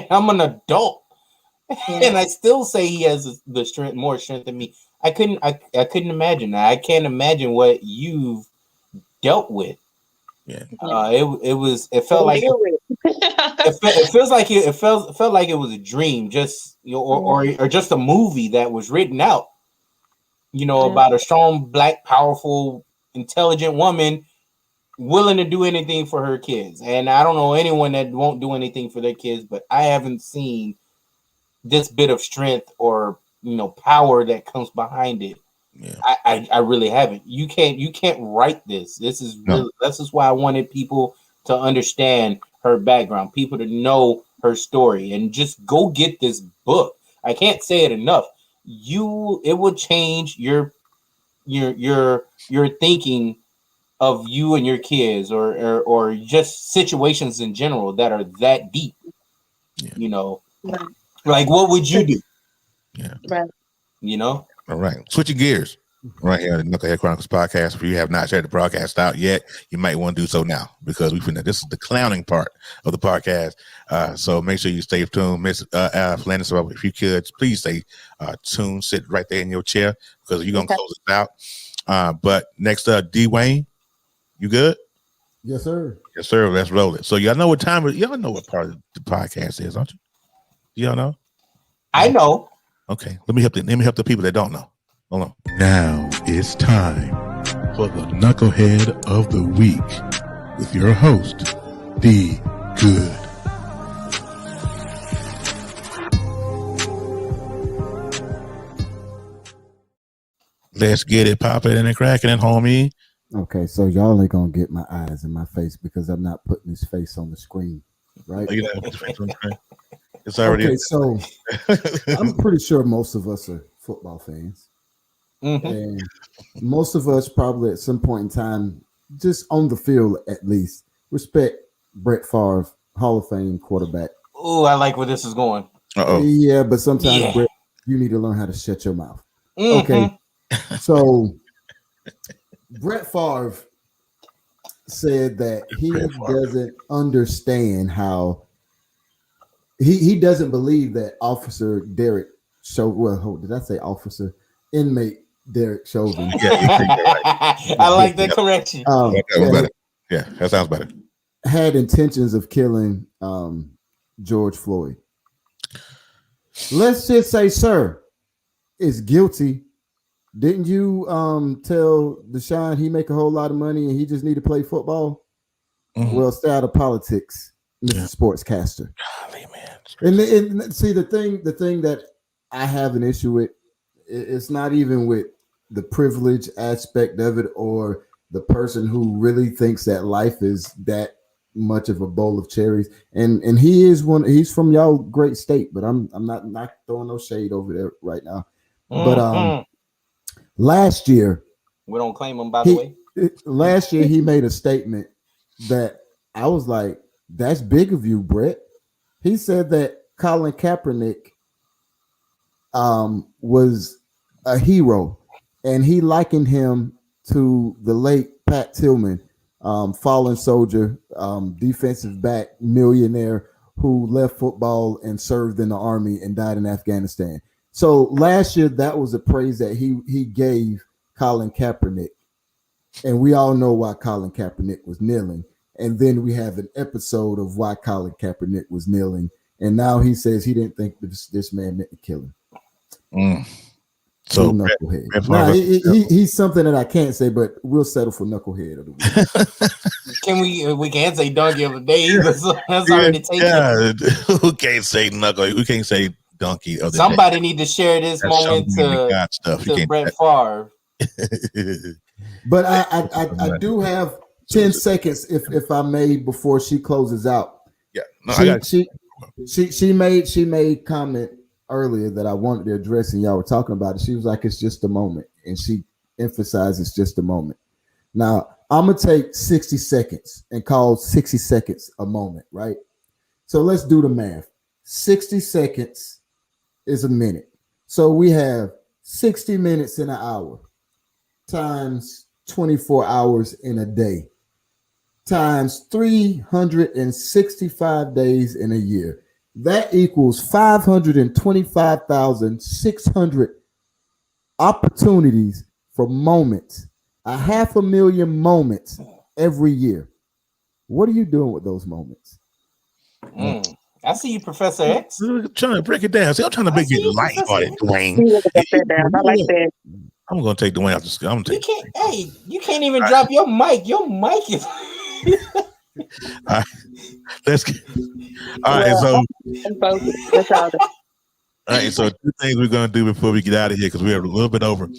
I'm an adult, and I still say he has more strength than me. I couldn't imagine that. I can't imagine what you've dealt with. Yeah. It felt like it felt like it was a dream, just or just a movie that was written out. About a strong, black, powerful, intelligent woman willing to do anything for her kids. And I don't know anyone that won't do anything for their kids, but I haven't seen this bit of strength or power that comes behind it. Yeah. I really haven't. You can't write this. This is why I wanted people to understand her background, people to know her story, and just go get this book. I can't say it enough. It will change your thinking of you and your kids, or just situations in general that are that deep. Like what would you do? Yeah. Right. All right. Switching gears right here on the Knucklehead Chronicles podcast. If you have not checked the broadcast out yet, you might want to do so now because this is the clowning part of the podcast. So make sure you stay tuned. Miss Philandis, if you could, please stay tuned. Sit right there in your chair because you're going to close it out. But next up, D. Wayne, you good? Yes, sir. Yes, sir. Let's roll it. So y'all know what time y'all know what part of the podcast is, don't you? Y'all know? I know. Okay, let me help the people that don't know. Hold on. Now it's time for the Knucklehead of the Week with your host, D. Good. Let's get it popping and cracking it, homie. Okay, so y'all ain't gonna get my eyes in my face because I'm not putting his face on the screen, right? Oh, you don't have his face on the screen? It's already okay. So I'm pretty sure most of us are football fans, and most of us probably at some point in time, just on the field at least, respect Brett Favre, Hall of Fame quarterback. Oh, I like where this is going. Yeah, but sometimes Brett, you need to learn how to shut your mouth. Okay, so Brett Favre said that he doesn't understand how. He doesn't believe that Officer Derek Chauvin. Well, did I say officer? Inmate Derek Chauvin. I like that correction. That sounds better. Had intentions of killing George Floyd. Let's just say, sir, is guilty. Didn't you tell Deshaun he make a whole lot of money and he just need to play football? Well, stay out of politics Mr. Sportscaster. Golly, man. And see the thing that I have an issue with, it's not even with the privilege aspect of it or the person who really thinks that life is that much of a bowl of cherries. And he's from y'all great state, but I'm not throwing no shade over there right now. But last year, we don't claim him, by the way. Last year he made a statement that I was like, that's big of you, Brett. He said that Colin Kaepernick was a hero, and he likened him to the late Pat Tillman, fallen soldier, defensive back, millionaire who left football and served in the army and died in Afghanistan. So last year, that was a praise that he gave Colin Kaepernick. And we all know why Colin Kaepernick was kneeling. And then we have an episode of why Colin Kaepernick was kneeling. And now he says he didn't think this man meant to kill him. So knucklehead. He's something that I can't say, but we'll settle for knucklehead of the week. We can't say donkey of the day either. So that's already taken. Who can't say knuckle? Who can't say donkey of the Somebody day? need to share this moment to Brett Favre. But I do have 10 seconds, if I may, before she closes out. Yeah, no, she made comment earlier that I wanted to address, and y'all were talking about it. She was like, "It's just a moment," and she emphasized it's just a moment. Now I'm gonna take 60 seconds and call 60 seconds a moment, right? So let's do the math. 60 seconds is a minute. So we have 60 minutes in an hour times 24 hours in a day times 365 days in a year. That equals 525,600 opportunities for moments, 500,000 moments every year. What are you doing with those moments? I see you, Professor X. I'm trying to break it down. See, I'm trying to make it light on it, Dwayne. I like that. I'm gonna take Dwayne out the school. I'm gonna take. You can't even drop your mic. Your mic is. All right, let's get. All right, so. All right, so two things we're gonna do before we get out of here because we are a little bit over.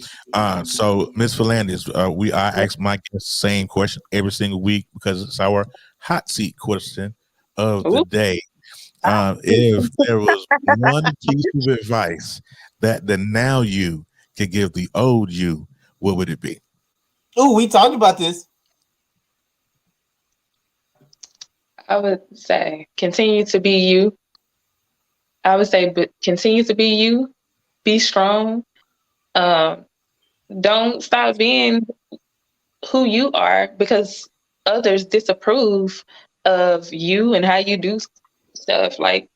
So Miss Philandis, I ask my guests the same question every single week because it's our hot seat question of the day. If there was one piece of advice that the now you could give the old you, what would it be? Oh, we talked about this. I would say continue to be you. I would say, but continue to be you. Be strong. Don't stop being who you are because others disapprove of you and how you do stuff. Like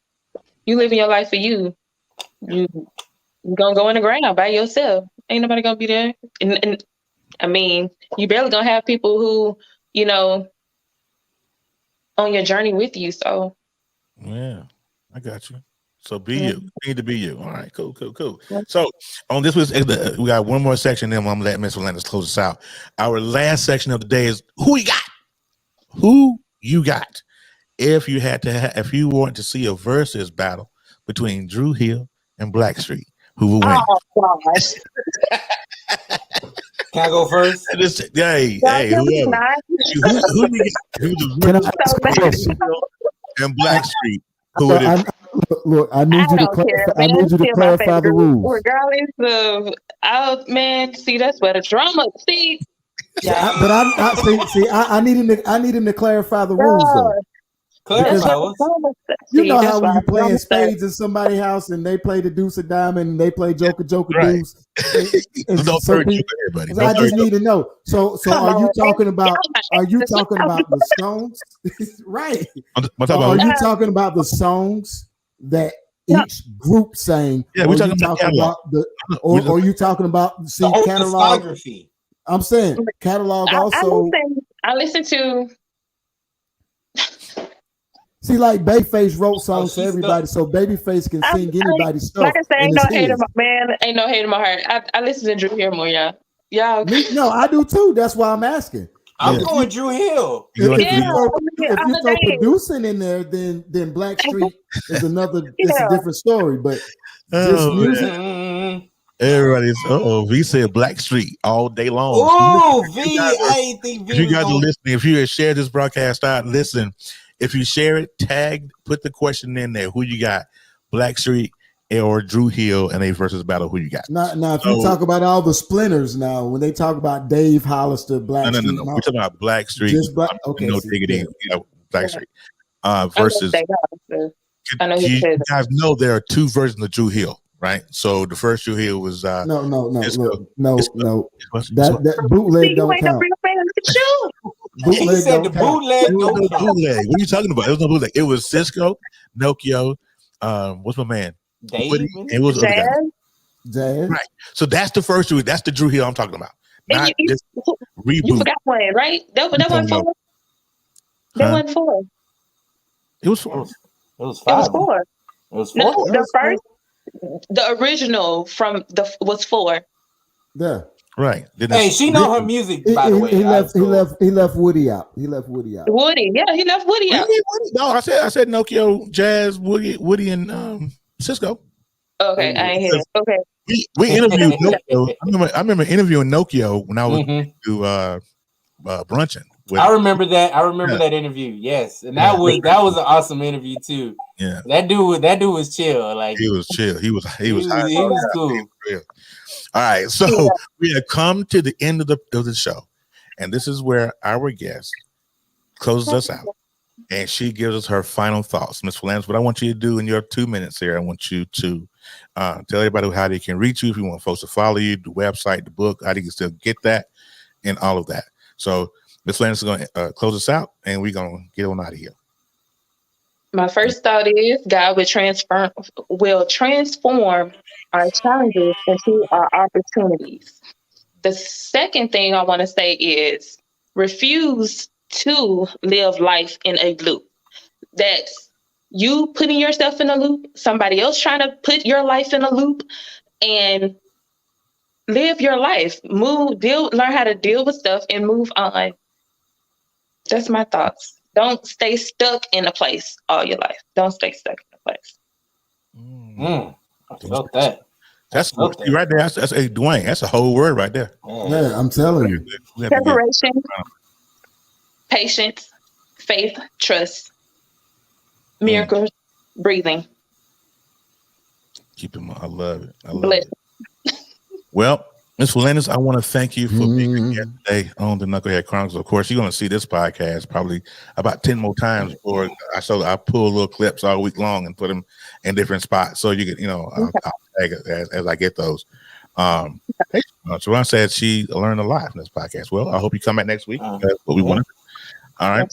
you living your life for you. You're gonna go in the ground by yourself. Ain't nobody gonna be there. And I mean, you barely gonna have people who, on your journey with you. So yeah, I got you. So be you. You need to be you. All right, cool. So on this was we got one more section, then I'm gonna let Miss Philandis close us out. Our last section of the day is who you got. Who you got? If you had to, if you want to see a versus battle between Drew Hill and Blackstreet, who will win? Oh gosh. Can I go first? Hey, who you got? And Blackstreet, who would it? Look, I need you to clarify the rules. Regardless of, man, see, that's where the drama. See, yeah, but I need him to clarify the rules though. You know how when you playing spades in somebody's house and they play the deuce of diamond and they play joker right. deuce. I just need to know. So are you talking about the songs? Right. Are you talking about the songs that each group sang? Yeah, we're talking about or are you talking about catalog? I'm saying catalog also. I listen to. See, like Babyface wrote songs for everybody, so Babyface can sing anybody's stuff. Like I said, ain't no hate in my man, ain't no hate in my heart. I listen to Drew Hill more, y'all. No, I do too. That's why I'm asking. I'm going Drew Hill. If you throw producing in there, then Blackstreet is another. It's a different story. But just music. Everybody's V said Blackstreet all day long. Oh, I ain't think V. If you guys are listening, if you share this broadcast out, listen. If you share it, tag, put the question in there. Who you got, Blackstreet or Drew Hill in a versus battle? Who you got? Now, if you talk about all the splinters, now when they talk about Dave Hollister, Blackstreet, no. We're talking about Blackstreet. No diggity, Blackstreet versus. I know you guys know there are two versions of Drew Hill. Right, so the first Drew Hill was no. That bootleg don't count. Bootleg said the bootleg don't count. Bootleg. What are you talking about? It was no bootleg. It was Cisco, Nokia. What's my man? Dave. It was Jazz. Right. So that's the first Drew. That's the Drew Hill I'm talking about. Not this reboot. You forgot one, right? That wasn't four. That wasn't four. It was four. It was five. It was four. It was four. No, the first. The original was four. Yeah. Right. Hey, she know her music, by the way. He left Woody out. Woody, yeah, he left Woody out. No, I said Nokia, Jazz, Woody, and Cisco. Okay, I ain't hear. Okay. We interviewed Nokia. I remember interviewing Nokia when I was to brunching. I remember that. That interview. Yes, and that was an awesome interview too. Yeah, that dude was chill. Like he was chill. He was cool. All right, so we have come to the end of the show, and this is where our guest closes us out, and she gives us her final thoughts. Ms. Philandis, what I want you to do in your 2 minutes here, I want you to tell everybody how they can reach you. If you want folks to follow you, the website, the book, how they can still get that, and all of that. So Ms. Philandis is going to close us out, and we're going to get on out of here. My first thought is God will transform our challenges into our opportunities. The second thing I want to say is refuse to live life in a loop. That's you putting yourself in a loop, somebody else trying to put your life in a loop, and live your life. Learn how to deal with stuff and move on. That's my thoughts. Don't stay stuck in a place all your life. Don't stay stuck in a place. I felt that. That's right there. That's a Dwayne. That's a whole word right there. Yeah, I'm telling you. Preparation, patience, faith, trust, miracles, breathing. Keep them. I love it. I love it. Well, Ms. Philandis, I want to thank you for being here today on the Knucklehead Chronicles. Of course, you're going to see this podcast probably about 10 more times. Or I pull little clips all week long and put them in different spots, so you can, I'll tag it as I get those. So I said she learned a lot from this podcast. Well, I hope you come back next week. That's what we want to do. All right.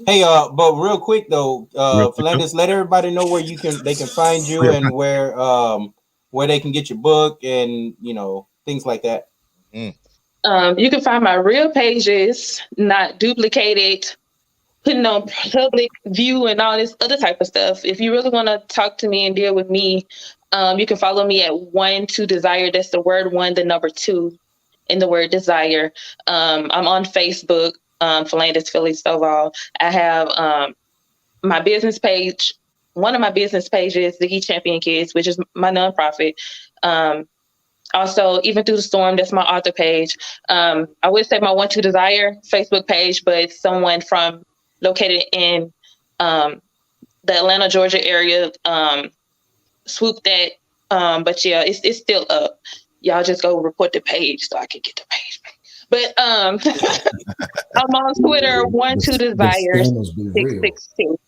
Hey, but real quick though, Philandis, let everybody know where they can find you and where they can get your book and things like that. You can find my real pages, not duplicated, putting on public view and all this other type of stuff. If you really want to talk to me and deal with me, you can follow me at 1-2-Desire. That's the word 1, the number 2, in the word desire. I'm on Facebook, Philandis Stovall. I have my business page. One of my business pages, the He Champion Kids, which is my nonprofit. Also, Even Through the Storm, that's my author page. I would say my 1-2-Desire Facebook page, but someone located in the Atlanta, Georgia area swooped that. But yeah, it's still up. Y'all just go report the page so I can get the page. But I'm on Twitter, 1-2-Desire 662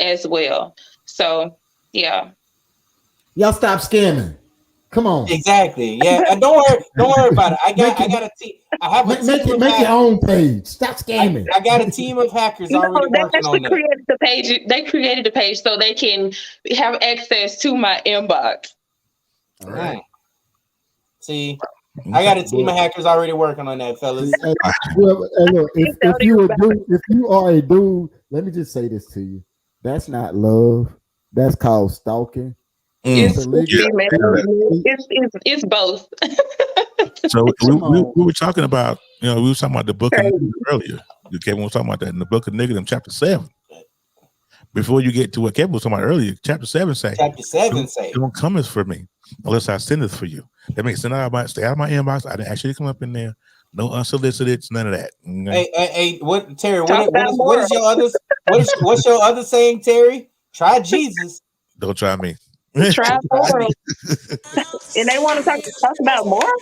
as well. So yeah. Y'all stop scamming. Come on. Exactly. Yeah. Don't worry about it. I got a team. I have a team. Make your own page. Stop scamming. I got a team of hackers already working on that. Created the page. They created the page so they can have access to my inbox. All right. See, I got a team of hackers already working on that, fellas. If you are a dude, let me just say this to you. That's not love. That's called stalking. It's both. So we were talking about, we were talking about the book of Nigga earlier. Kevin was talking about that in the book of Nigga, chapter 7. Before you get to what Kevin was talking about earlier, chapter 7 say, don't come as for me unless I send it for you. That means stay out of my inbox. I didn't actually come up in there. No unsolicited, none of that. Okay? Hey, what Terry? What is your other? What's your other saying, Terry? Try Jesus. Don't try me. Try more. And they want to talk about more.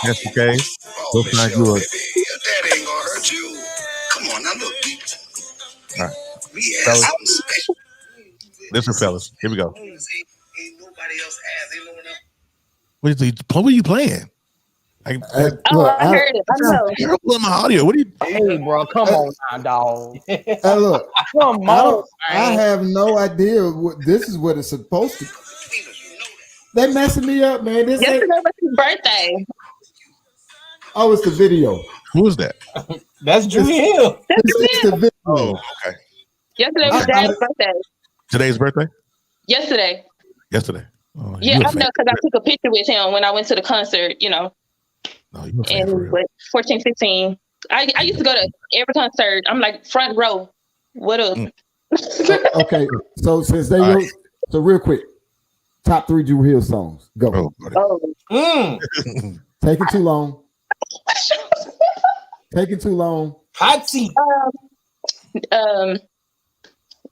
That's okay. Go find yours. That ain't gonna hurt you. Come on now, look. All right. We have something special. Listen, fellas. Here we go. Ain't nobody else has. Ain't no one else. What are you playing? I heard it. I know. Terrible in my audio. What are you? Hey, bro, come on now, dog. Hey, look, Come on. I have no idea what this is. What it's supposed to. They messing me up, man. This Yesterday was his birthday. Oh, it's the video. Who is that? That's Drew Hill. It's the video. Oh, okay. Yesterday was Dad's birthday. Today's birthday? Yesterday. Oh, Yeah, I know because I took a picture with him when I went to the concert, No, you and he was 14, 15. I used to go to every concert. I'm like front row. What up? Okay, so since they wrote, so real quick, top 3 Drew Hill songs. Go. Taking too long. Taking too long. Hot seat.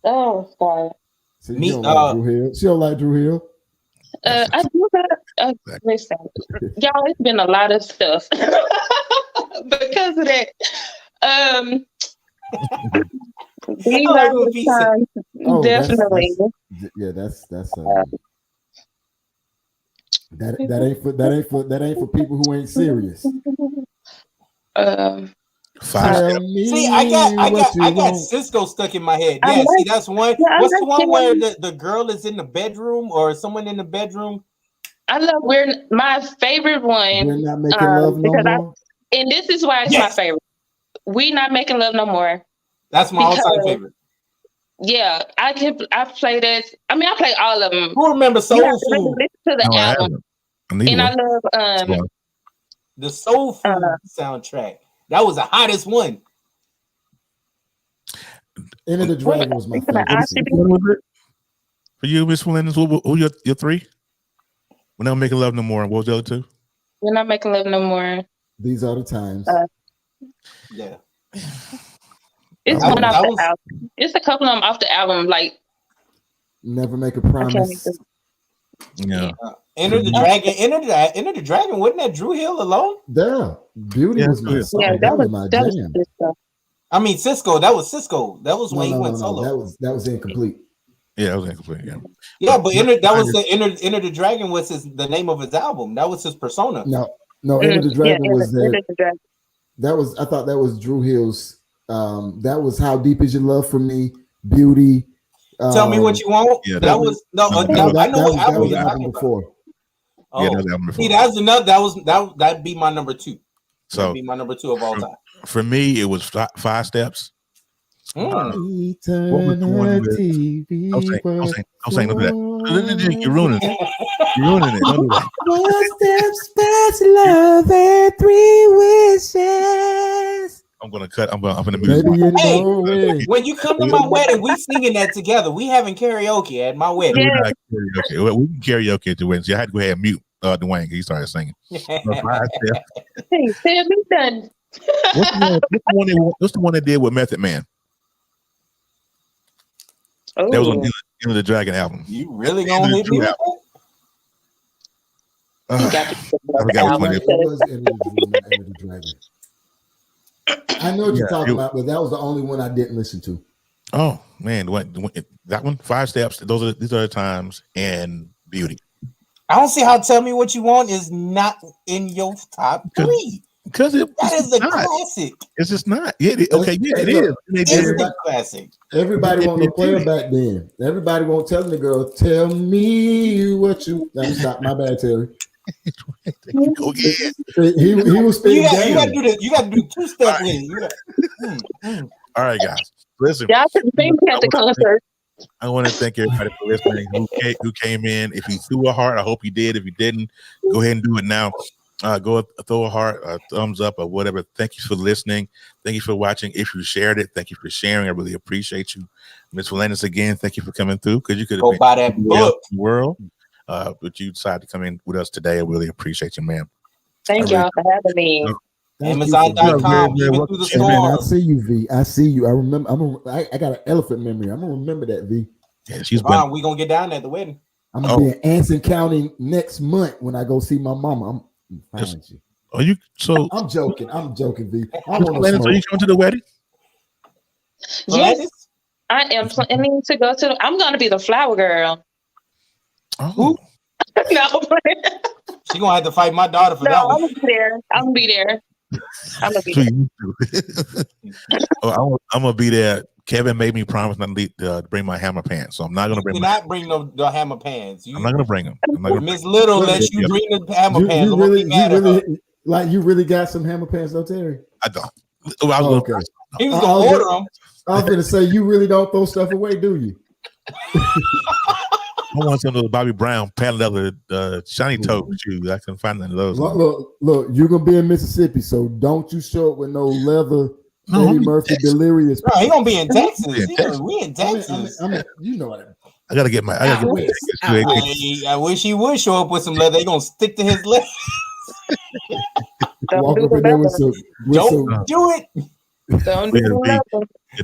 Oh, sorry. See, she don't like Drew Hill. She don't like Drew Hill. I do that. Listen, y'all, it's been a lot of stuff because of that. These are the times, definitely. That's that ain't for people who ain't serious. See, I got Cisco stuck in my head. Yeah, see, that's one. What's the one where the girl is in the bedroom or someone in the bedroom? I love my favorite one. We're not making love no more. And this is why it's my favorite. We not making love no more. That's my all-time favorite. Yeah, I play this. I mean, I play all of them. Who remember Soul Food? Listen to the album. And I love the Soul Food soundtrack. That was the hottest one. Enter the Dragon was my favorite. For you, Miss Philandis, who your 3? We're not making love no more. What was the other 2? We're not making love no more. These are the times. Yeah. It's one off the album. It's a couple of them off the album. Like Never Make a Promise. Yeah. Enter the Dragon. Enter the Dragon. Wasn't that Drew Hill alone? Yeah. Beauty was my song. Yeah, that was my jam. I mean, Cisco. That was Cisco. That was when he went solo. That was incomplete. Yeah, that was incomplete. Yeah, but Enter the Dragon was the name of his album. That was his persona. No, Enter the Dragon was that. That was, I thought that was Drew Hill's. That was How Deep Is Your Love for Me, Beauty. Tell Me What You Want. Yeah, that was I know what album you're talking before. About. Oh, yeah, that was the album before. See, that's another. That'd be my number 2. So that'd be my number 2 of all time. For me, it was 5 Steps. Don't say none of that. You're ruining it. You're ruining it. Don't do that. 4 steps past love and 3 wishes. I'm gonna mute. Hey, when you come to my wedding, we singing that together. We having karaoke at my wedding. Yeah. We can karaoke at the wedding. So I had to go ahead and mute Dwayne because he started singing. Hey, Sam, me done. What's the one they did with Method Man? Oh. That was on the the Dragon album. You really gonna hit me with that? I know what you're talking about, but that was the only one I didn't listen to. Oh man, that one? 5 Steps. These are the times, and Beauty. I don't see how Tell Me What You Want is not in your top 3. Because that is a classic. It's just not. It is. It's a classic. Everybody want the player back then. Everybody won't tell the girl, tell me what you. Stop. My bad, Terry. Go again. He was spinning down. You got to do 2-step with it. All right, guys. Listen. Y'all should have been at the concert. I want to thank everybody for listening who came in. If you threw a heart, I hope you did. If you didn't, go ahead and do it now. Go throw a heart, a thumbs up, or whatever. Thank you for listening. Thank you for watching. If you shared it, thank you for sharing. I really appreciate you. Miss Philandis, again, thank you for coming through, because you could have been buy that book in the world. But you decided to come in with us today. I really appreciate you, ma'am. Thank y'all for having me. Amazon.com, even through the storm. Man, I see you, V. I see you. I remember. I got an elephant memory. I'm gonna remember that, V. Yeah, she's been. We gonna get down there at the wedding. I'm gonna be in Anson County next month when I go see my mama. I'm find you. Are you so? I'm joking. I'm joking, V. Are you coming to the wedding? Yes, I am planning to go to. I'm gonna be the flower girl. Oh. No. She gonna have to fight my daughter for that one. I'm gonna be there. I'm gonna be there. I'm gonna be there. I'm gonna be there. Kevin made me promise not to bring my hammer pants, so I'm not gonna bring. Bring the hammer pants. I'm not gonna bring them. Miss Little lets you bring the hammer pants. You really got some hammer pants, though, Terry? I don't. Okay. He was gonna order them. I was gonna say, you really don't throw stuff away, do you? I want some of those Bobby Brown patent leather shiny toe shoes. I can find none of those. Look, you're gonna be in Mississippi, so don't you show up with no leather. Eddie Murphy delirious. No, he gonna be in Texas. We in Texas. I mean, you know what? I gotta get my. I wish he would show up with some leather. They gonna stick to his legs. Walk up in there with some. Don't do it. Don't do it.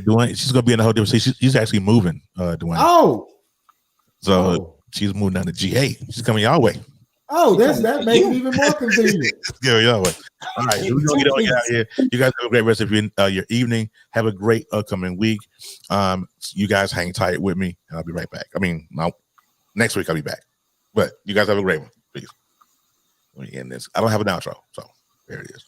Dwayne, she's gonna be in the hotel. She's actually moving, Dwayne. Oh. So she's moving down to GA. She's coming your way. Oh, that makes it even more convenient. Go your way. All right, we're gonna get out here. You guys have a great rest of your evening. Have a great upcoming week. You guys hang tight with me, and I'll be right back. I mean, next week I'll be back. But you guys have a great one. Please. Let me end this. I don't have an outro, so there it is.